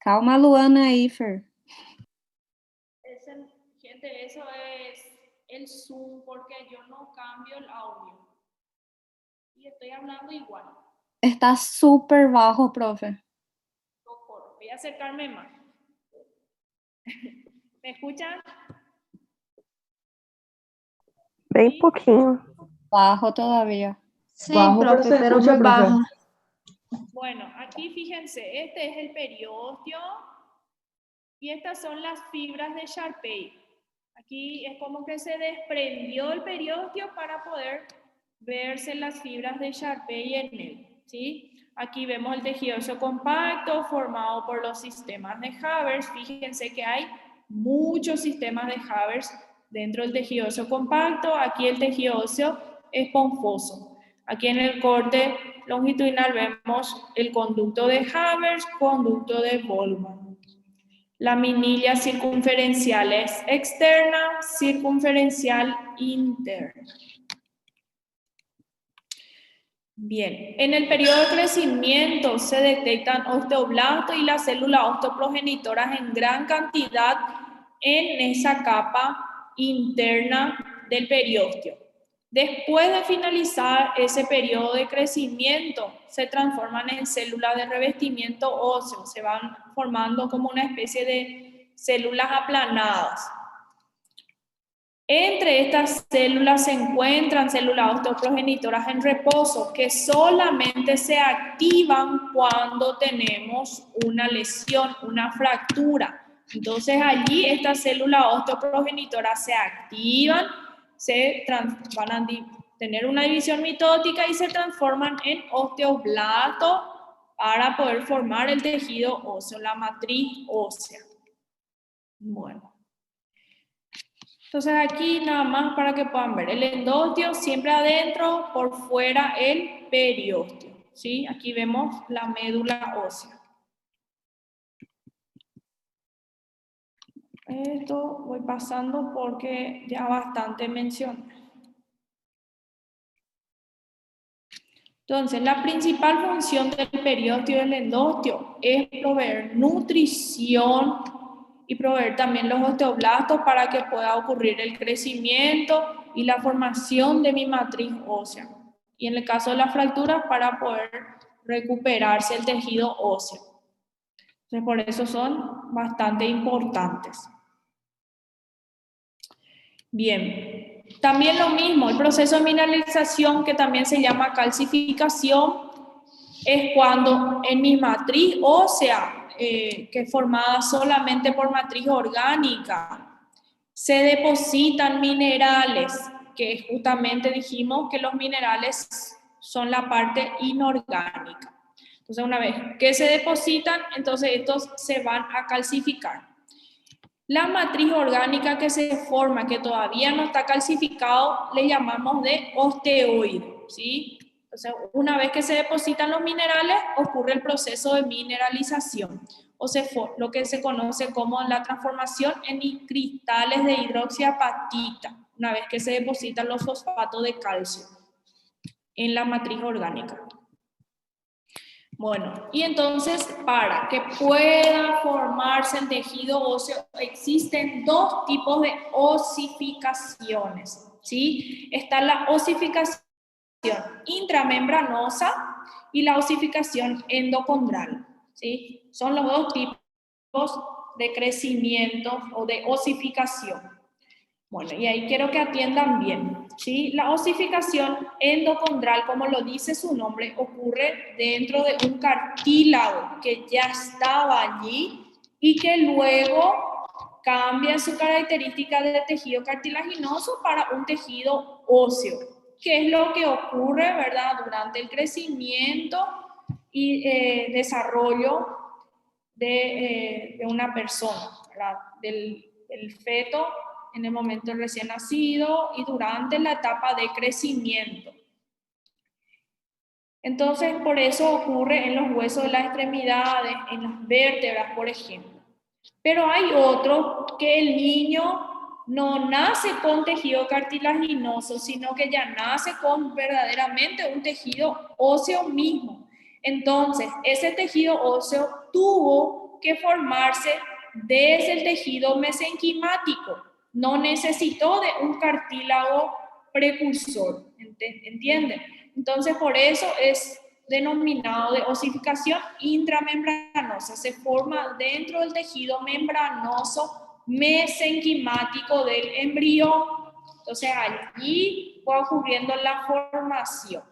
Calma, Luana ahí, Fer. Gente, eso es el Zoom porque yo no cambio el audio. Y estoy hablando igual. Está súper bajo, profe. Voy a acercarme más. ¿Me escuchan? Bem pouquinho. Bajo todavía. Sí, Bajo, pero profe, se pero escucha, muy profe. bajo. Bueno, aquí fíjense, este es el periósteo y estas son las fibras de Sharpey. Aquí es como que se desprendió el periósteo para poder verse las fibras de Sharpey en él, ¿sí? Aquí vemos el tejido óseo compacto formado por los sistemas de Havers. Fíjense que hay muchos sistemas de Havers dentro del tejido óseo compacto. Aquí el tejido óseo esponjoso. Aquí en el corte longitudinal vemos el conducto de Havers, conducto de Volman. La minilla circunferencial es externa, circunferencial interna. Bien, en el periodo de crecimiento se detectan osteoblastos y las células osteoprogenitoras en gran cantidad en esa capa interna del periósteo. Después de finalizar ese periodo de crecimiento, se transforman en células de revestimiento óseo, se van formando como una especie de células aplanadas. Entre estas células se encuentran células osteoprogenitoras en reposo que solamente se activan cuando tenemos una lesión, una fractura. Entonces allí estas células osteoprogenitoras se activan, van a tener una división mitótica y se transforman en osteoblastos para poder formar el tejido óseo, la matriz ósea. Bueno. Entonces aquí nada más para que puedan ver, el endósteo siempre adentro, por fuera el periósteo, ¿sí? Aquí vemos la médula ósea. Esto voy pasando porque ya bastante mencioné. Entonces, la principal función del periósteo y del endósteo es proveer nutrición y proveer también los osteoblastos para que pueda ocurrir el crecimiento y la formación de mi matriz ósea. Y en el caso de las fracturas, para poder recuperarse el tejido óseo. Entonces, por eso son bastante importantes. Bien, también lo mismo, el proceso de mineralización, que también se llama calcificación, es cuando en mi matriz ósea, que es formada solamente por matriz orgánica, se depositan minerales, que justamente dijimos que los minerales son la parte inorgánica. Entonces, una vez que se depositan, entonces estos se van a calcificar. La matriz orgánica que se forma, que todavía no está calcificado, le llamamos de osteoide, ¿sí? Entonces, una vez que se depositan los minerales, ocurre el proceso de mineralización, o lo que se conoce como la transformación en cristales de hidroxiapatita, una vez que se depositan los fosfatos de calcio en la matriz orgánica. Bueno, y entonces para que pueda formarse el tejido óseo existen dos tipos de osificaciones, ¿sí? Está la osificación intramembranosa y la osificación endocondral, ¿sí? Son los dos tipos de crecimiento o de osificación. Bueno, y ahí quiero que atiendan bien, ¿sí? La osificación endocondral, como lo dice su nombre, ocurre dentro de un cartílago que ya estaba allí y que luego cambia su característica de tejido cartilaginoso para un tejido óseo, que es lo que ocurre, ¿verdad?, durante el crecimiento y desarrollo de una persona, ¿verdad?, del feto en el momento del recién nacido y durante la etapa de crecimiento. Entonces, por eso ocurre en los huesos de las extremidades, en las vértebras, por ejemplo. Pero hay otro que el niño no nace con tejido cartilaginoso, sino que ya nace con verdaderamente un tejido óseo mismo. Entonces, ese tejido óseo tuvo que formarse desde el tejido mesenquimático. No necesitó de un cartílago precursor, ¿entienden? Entonces, por eso es denominado de osificación intramembranosa. Se forma dentro del tejido membranoso mesenquimático del embrión. Entonces, allí va ocurriendo la formación.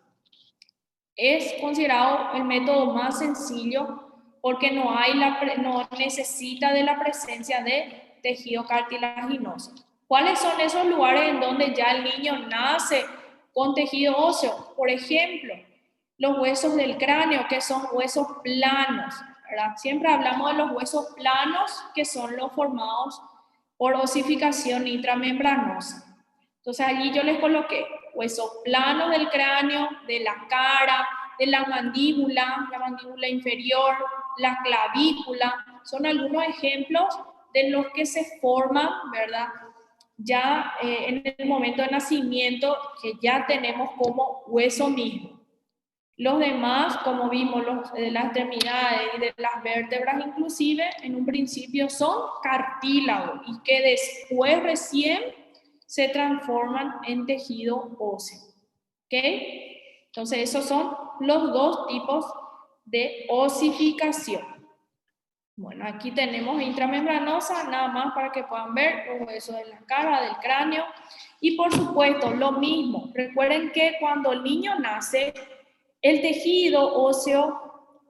Es considerado el método más sencillo porque no necesita de la presencia de tejido cartilaginoso. ¿Cuáles son esos lugares en donde ya el niño nace con tejido óseo? Por ejemplo, los huesos del cráneo, que son huesos planos, ¿verdad? Siempre hablamos de los huesos planos, que son los formados por osificación intramembranosa. Entonces allí yo les coloqué huesos planos del cráneo, de la cara, de la mandíbula inferior, la clavícula. Son algunos ejemplos de los que se forman, ¿verdad?, ya en el momento de nacimiento, que ya tenemos como hueso mismo. Los demás, como vimos, los de las extremidades y de las vértebras inclusive, en un principio son cartílagos y que después recién se transforman en tejido óseo. ¿Ok? Entonces esos son los dos tipos de osificación. Bueno, aquí tenemos intramembranosa, nada más para que puedan ver los huesos de la cara, del cráneo. Y por supuesto, lo mismo. Recuerden que cuando el niño nace, el tejido óseo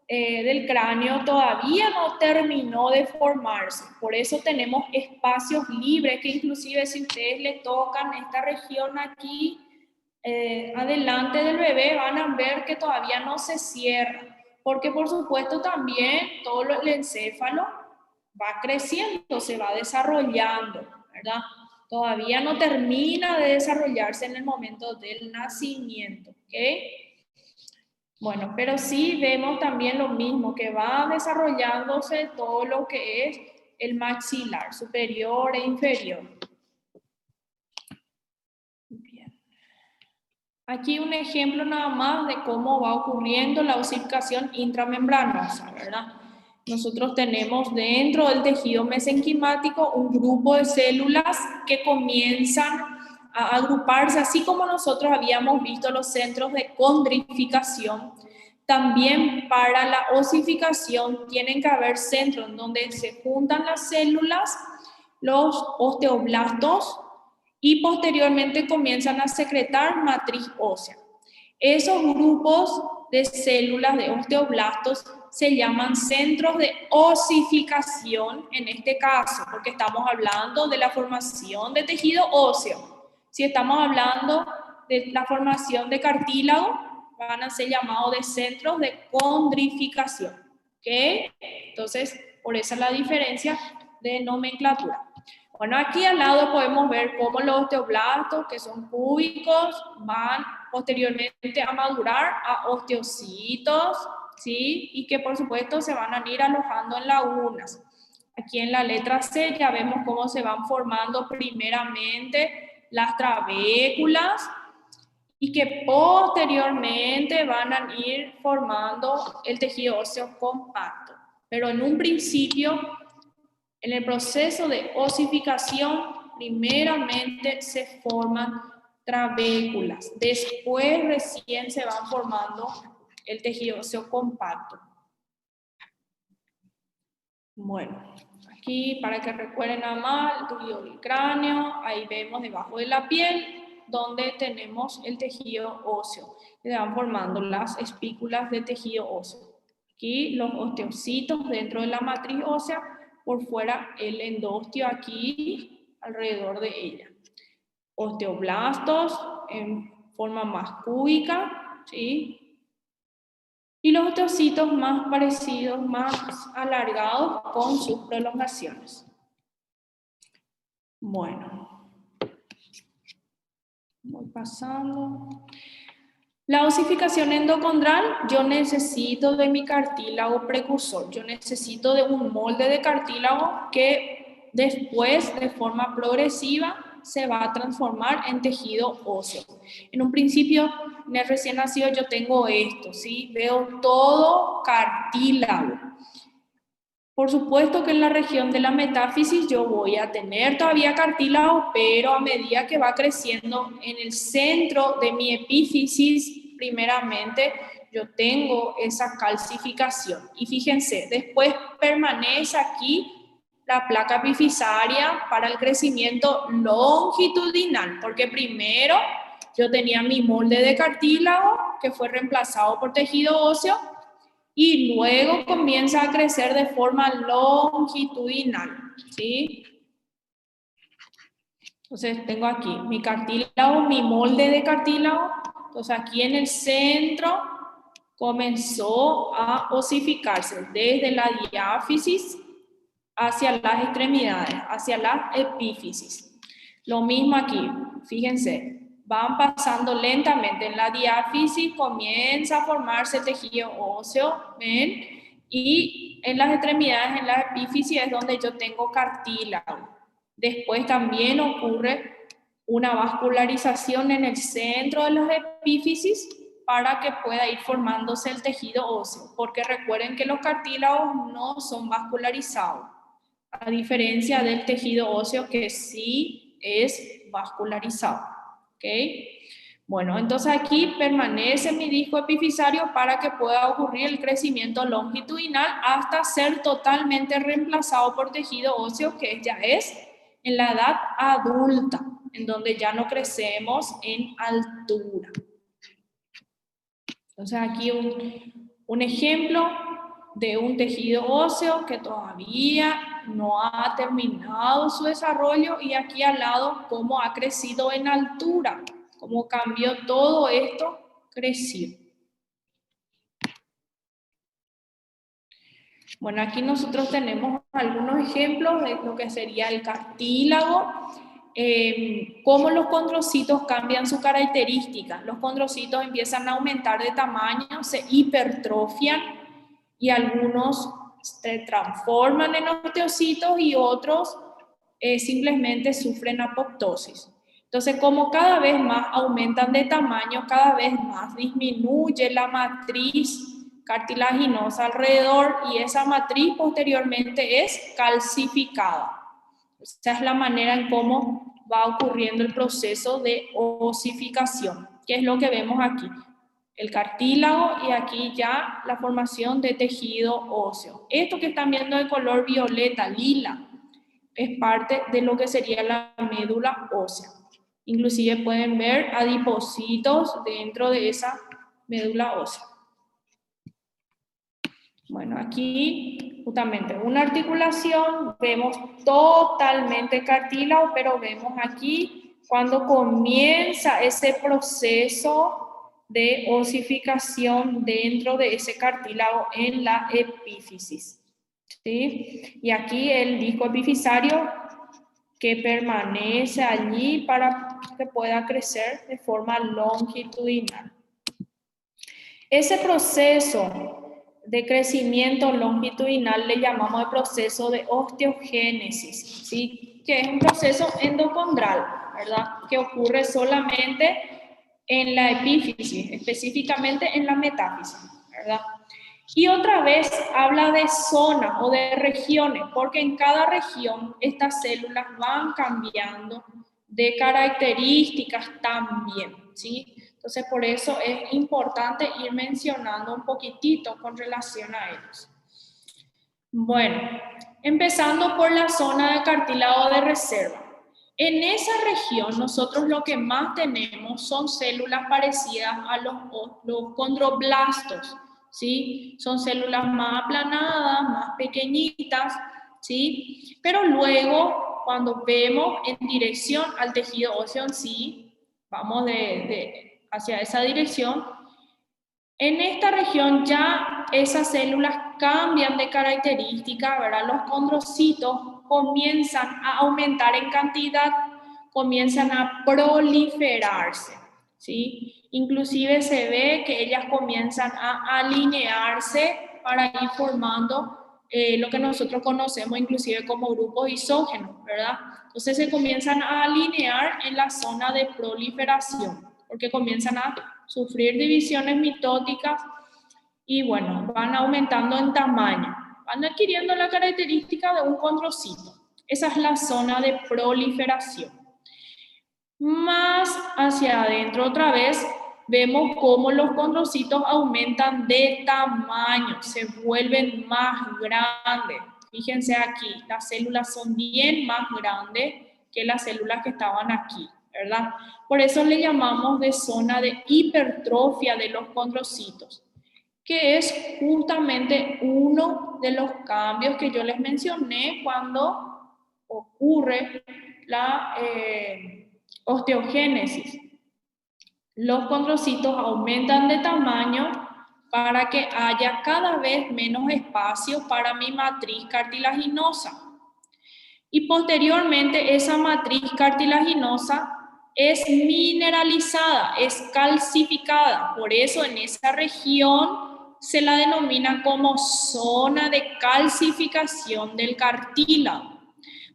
del cráneo todavía no terminó de formarse. Por eso tenemos espacios libres, que inclusive si ustedes le tocan esta región aquí, adelante del bebé, van a ver que todavía no se cierra. Porque por supuesto también todo el encéfalo va creciendo, se va desarrollando, ¿verdad? Todavía no termina de desarrollarse en el momento del nacimiento, ¿ok? Bueno, pero sí vemos también lo mismo, que va desarrollándose todo lo que es el maxilar, superior e inferior. Aquí un ejemplo nada más de cómo va ocurriendo la osificación intramembranosa, ¿verdad? Nosotros tenemos dentro del tejido mesenquimático un grupo de células que comienzan a agruparse, así como nosotros habíamos visto los centros de condrificación. También para la osificación tienen que haber centros en donde se juntan las células, los osteoblastos, y posteriormente comienzan a secretar matriz ósea. Esos grupos de células de osteoblastos se llaman centros de osificación en este caso, porque estamos hablando de la formación de tejido óseo. Si estamos hablando de la formación de cartílago, van a ser llamados de centros de condrificación. ¿Ok? Entonces, por esa es la diferencia de nomenclatura. Bueno, aquí al lado podemos ver cómo los osteoblastos, que son cúbicos, van posteriormente a madurar a osteocitos, ¿sí? Y que por supuesto se van a ir alojando en lagunas. Aquí en la letra C ya vemos cómo se van formando primeramente las trabéculas y que posteriormente van a ir formando el tejido óseo compacto. Pero en un principio, en el proceso de osificación, primeramente se forman trabéculas. Después recién se van formando el tejido óseo compacto. Bueno, aquí para que recuerden nada más, el tejido del cráneo, ahí vemos debajo de la piel, donde tenemos el tejido óseo. Se van formando las espículas de tejido óseo. Aquí los osteocitos dentro de la matriz ósea, por fuera el endostio aquí alrededor de ella. Osteoblastos en forma más cúbica, ¿sí? Y los osteocitos más parecidos, más alargados con sus prolongaciones. Bueno, voy pasando. La osificación endocondral, yo necesito de mi cartílago precursor, yo necesito de un molde de cartílago que después, de forma progresiva, se va a transformar en tejido óseo. En un principio, en el recién nacido yo tengo esto, ¿sí? Veo todo cartílago. Por supuesto que en la región de la metáfisis yo voy a tener todavía cartílago, pero a medida que va creciendo en el centro de mi epífisis, primeramente yo tengo esa calcificación. Y fíjense, después permanece aquí la placa epifisaria para el crecimiento longitudinal, porque primero yo tenía mi molde de cartílago que fue reemplazado por tejido óseo y luego comienza a crecer de forma longitudinal, ¿sí? Entonces tengo aquí mi cartílago, mi molde de cartílago, entonces aquí en el centro comenzó a osificarse desde la diáfisis hacia las extremidades, hacia la epífisis. Lo mismo aquí, fíjense, van pasando lentamente. En la diáfisis comienza a formarse tejido óseo, ¿ven? Y en las extremidades, en la epífisis, es donde yo tengo cartílago. Después también ocurre una vascularización en el centro de las epífisis para que pueda ir formándose el tejido óseo, porque recuerden que los cartílagos no son vascularizados, a diferencia del tejido óseo que sí es vascularizado. ¿Ok? Bueno, entonces aquí permanece mi disco epifisario para que pueda ocurrir el crecimiento longitudinal hasta ser totalmente reemplazado por tejido óseo, que ya es en la edad adulta, en donde ya no crecemos en altura. Entonces aquí un ejemplo de un tejido óseo que todavía no ha terminado su desarrollo, y aquí al lado cómo ha crecido en altura, cómo cambió todo esto, creció. Bueno, aquí nosotros tenemos algunos ejemplos de lo que sería el cartílago, cómo los condrocitos cambian su característica. Los condrocitos empiezan a aumentar de tamaño, se hipertrofian y algunos se transforman en osteocitos y otros simplemente sufren apoptosis. Entonces, como cada vez más aumentan de tamaño, cada vez más disminuye la matriz cartilaginosa alrededor y esa matriz posteriormente es calcificada. Esa es la manera en cómo va ocurriendo el proceso de osificación, que es lo que vemos aquí. El cartílago y aquí ya la formación de tejido óseo. Esto que están viendo de color violeta, lila, es parte de lo que sería la médula ósea. Inclusive pueden ver adipocitos dentro de esa médula ósea. Bueno, aquí justamente una articulación, vemos totalmente cartílago, pero vemos aquí cuando comienza ese proceso de osificación dentro de ese cartílago en la epífisis, ¿sí? Y aquí el disco epifisario que permanece allí para que pueda crecer de forma longitudinal. Ese proceso de crecimiento longitudinal le llamamos el proceso de osteogénesis, ¿sí? Que es un proceso endocondral, ¿verdad? Que ocurre solamente en la epífisis, específicamente en la metáfisis, ¿verdad? Y otra vez habla de zonas o de regiones, porque en cada región estas células van cambiando de características también, ¿sí? Entonces, por eso es importante ir mencionando un poquitito con relación a ellos. Bueno, empezando por la zona de cartílago de reserva. En esa región nosotros lo que más tenemos son células parecidas a los condroblastos, ¿sí? Son células más aplanadas, más pequeñitas, ¿sí? Pero luego, cuando vemos en dirección al tejido óseo en sí, vamos hacia esa dirección, en esta región ya esas células cambian de característica, ¿verdad? Los condrocitos comienzan a aumentar en cantidad, comienzan a proliferarse, ¿sí? Inclusive se ve que ellas comienzan a alinearse para ir formando lo que nosotros conocemos inclusive como grupos isógenos, ¿verdad? Entonces se comienzan a alinear en la zona de proliferación, porque comienzan a sufrir divisiones mitóticas y bueno, van aumentando en tamaño, van adquiriendo la característica de un condrocito. Esa es la zona de proliferación. Más hacia adentro otra vez, vemos cómo los condrocitos aumentan de tamaño, se vuelven más grandes. Fíjense aquí, las células son bien más grandes que las células que estaban aquí, ¿verdad? Por eso le llamamos de zona de hipertrofia de los condrocitos, que es justamente uno de los cambios que yo les mencioné cuando ocurre la osteogénesis. Los condrocitos aumentan de tamaño para que haya cada vez menos espacio para mi matriz cartilaginosa. Y posteriormente esa matriz cartilaginosa es mineralizada, es calcificada. Por eso en esa región se la denomina como zona de calcificación del cartílago.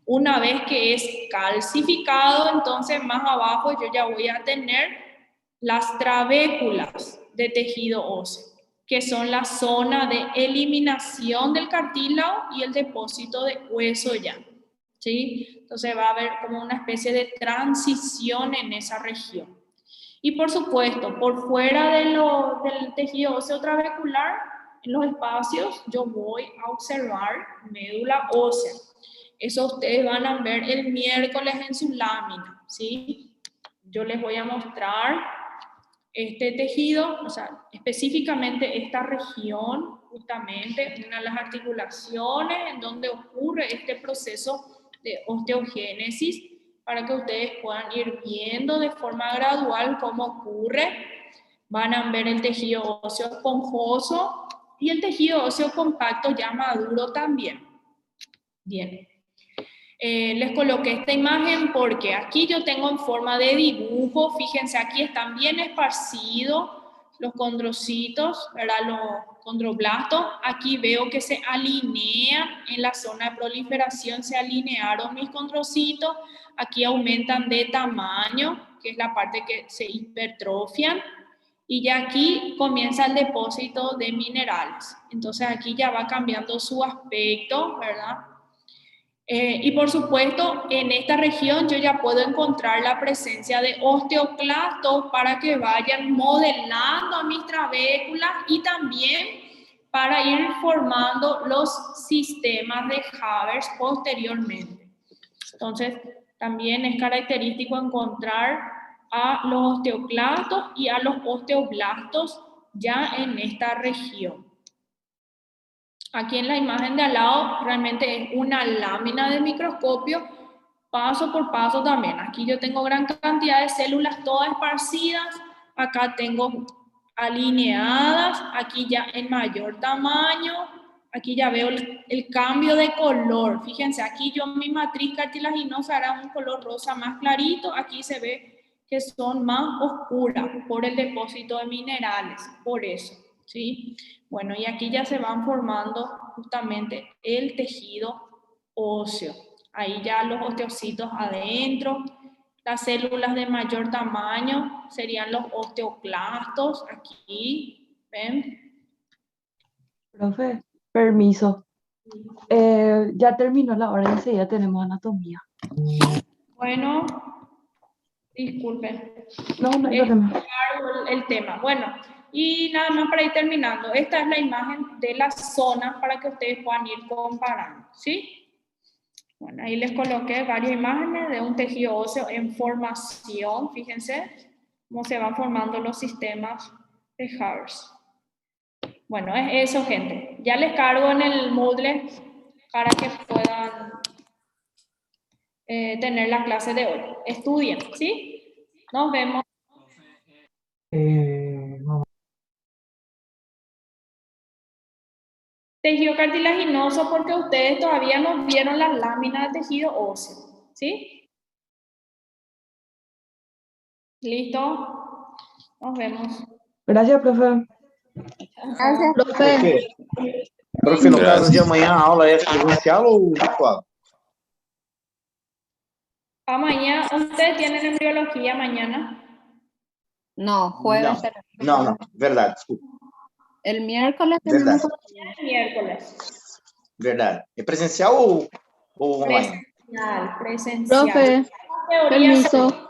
Una vez que es calcificado, entonces más abajo yo ya voy a tener las trabéculas de tejido óseo, que son la zona de eliminación del cartílago y el depósito de hueso ya, ¿sí? Entonces va a haber como una especie de transición en esa región. Y por supuesto, por fuera del tejido óseo trabecular, en los espacios, yo voy a observar médula ósea. Eso ustedes van a ver el miércoles en su lámina, ¿sí? Yo les voy a mostrar este tejido, o sea, específicamente esta región, justamente, una de las articulaciones en donde ocurre este proceso de osteogénesis, para que ustedes puedan ir viendo de forma gradual cómo ocurre. Van a ver el tejido óseo esponjoso y el tejido óseo compacto ya maduro también. Bien. Les coloqué esta imagen porque aquí yo tengo en forma de dibujo, fíjense, aquí están bien esparcidos los condrocitos, ¿verdad? Los condroblastos. Aquí veo que se alinean en la zona de proliferación, se alinearon mis condrocitos. Aquí aumentan de tamaño, que es la parte que se hipertrofian. Y ya aquí comienza el depósito de minerales. Entonces aquí ya va cambiando su aspecto, ¿verdad? Y por supuesto, en esta región yo ya puedo encontrar la presencia de osteoclastos para que vayan modelando a mis trabéculas y también para ir formando los sistemas de Haber posteriormente. Entonces, también es característico encontrar a los osteoclastos y a los osteoblastos ya en esta región. Aquí en la imagen de al lado realmente es una lámina de microscopio, paso por paso también. Aquí yo tengo gran cantidad de células todas esparcidas. Acá tengo alineadas, aquí ya en mayor tamaño, aquí ya veo el cambio de color. Fíjense, aquí yo mi matriz cartilaginosa era un color rosa más clarito, aquí se ve que son más oscuras por el depósito de minerales, por eso, ¿sí? Bueno, y aquí ya se van formando justamente el tejido óseo. Ahí ya los osteocitos adentro, las células de mayor tamaño serían los osteoclastos, aquí, ¿ven? Profe, permiso. Ya terminó la hora y enseguida tenemos anatomía. Bueno, disculpen. No hay problema. El tema. Bueno, y nada más para ir terminando. Esta es la imagen de la zona para que ustedes puedan ir comparando, ¿sí? Bueno, ahí les coloqué varias imágenes de un tejido óseo en formación. Fíjense cómo se van formando los sistemas de Havers. Bueno, es eso, gente. Ya les cargo en el Moodle para que puedan tener la clase de hoy. Estudien, ¿sí? Nos vemos. Tejido cartilaginoso porque ustedes todavía no vieron las láminas de tejido óseo, ¿sí? ¿Listo? Nos vemos. Gracias, profe. Gracias, Profe, profe, no caso de amanhã a aula é presencial ou virtual? Mañana, ¿ustedes tienen embriología mañana? No, jueves. Não, verdade, desculpa. El miércoles tenemos. Verdade. Miércoles. Verdade. É presencial ou online? Presencial. Profe, Teoría permiso.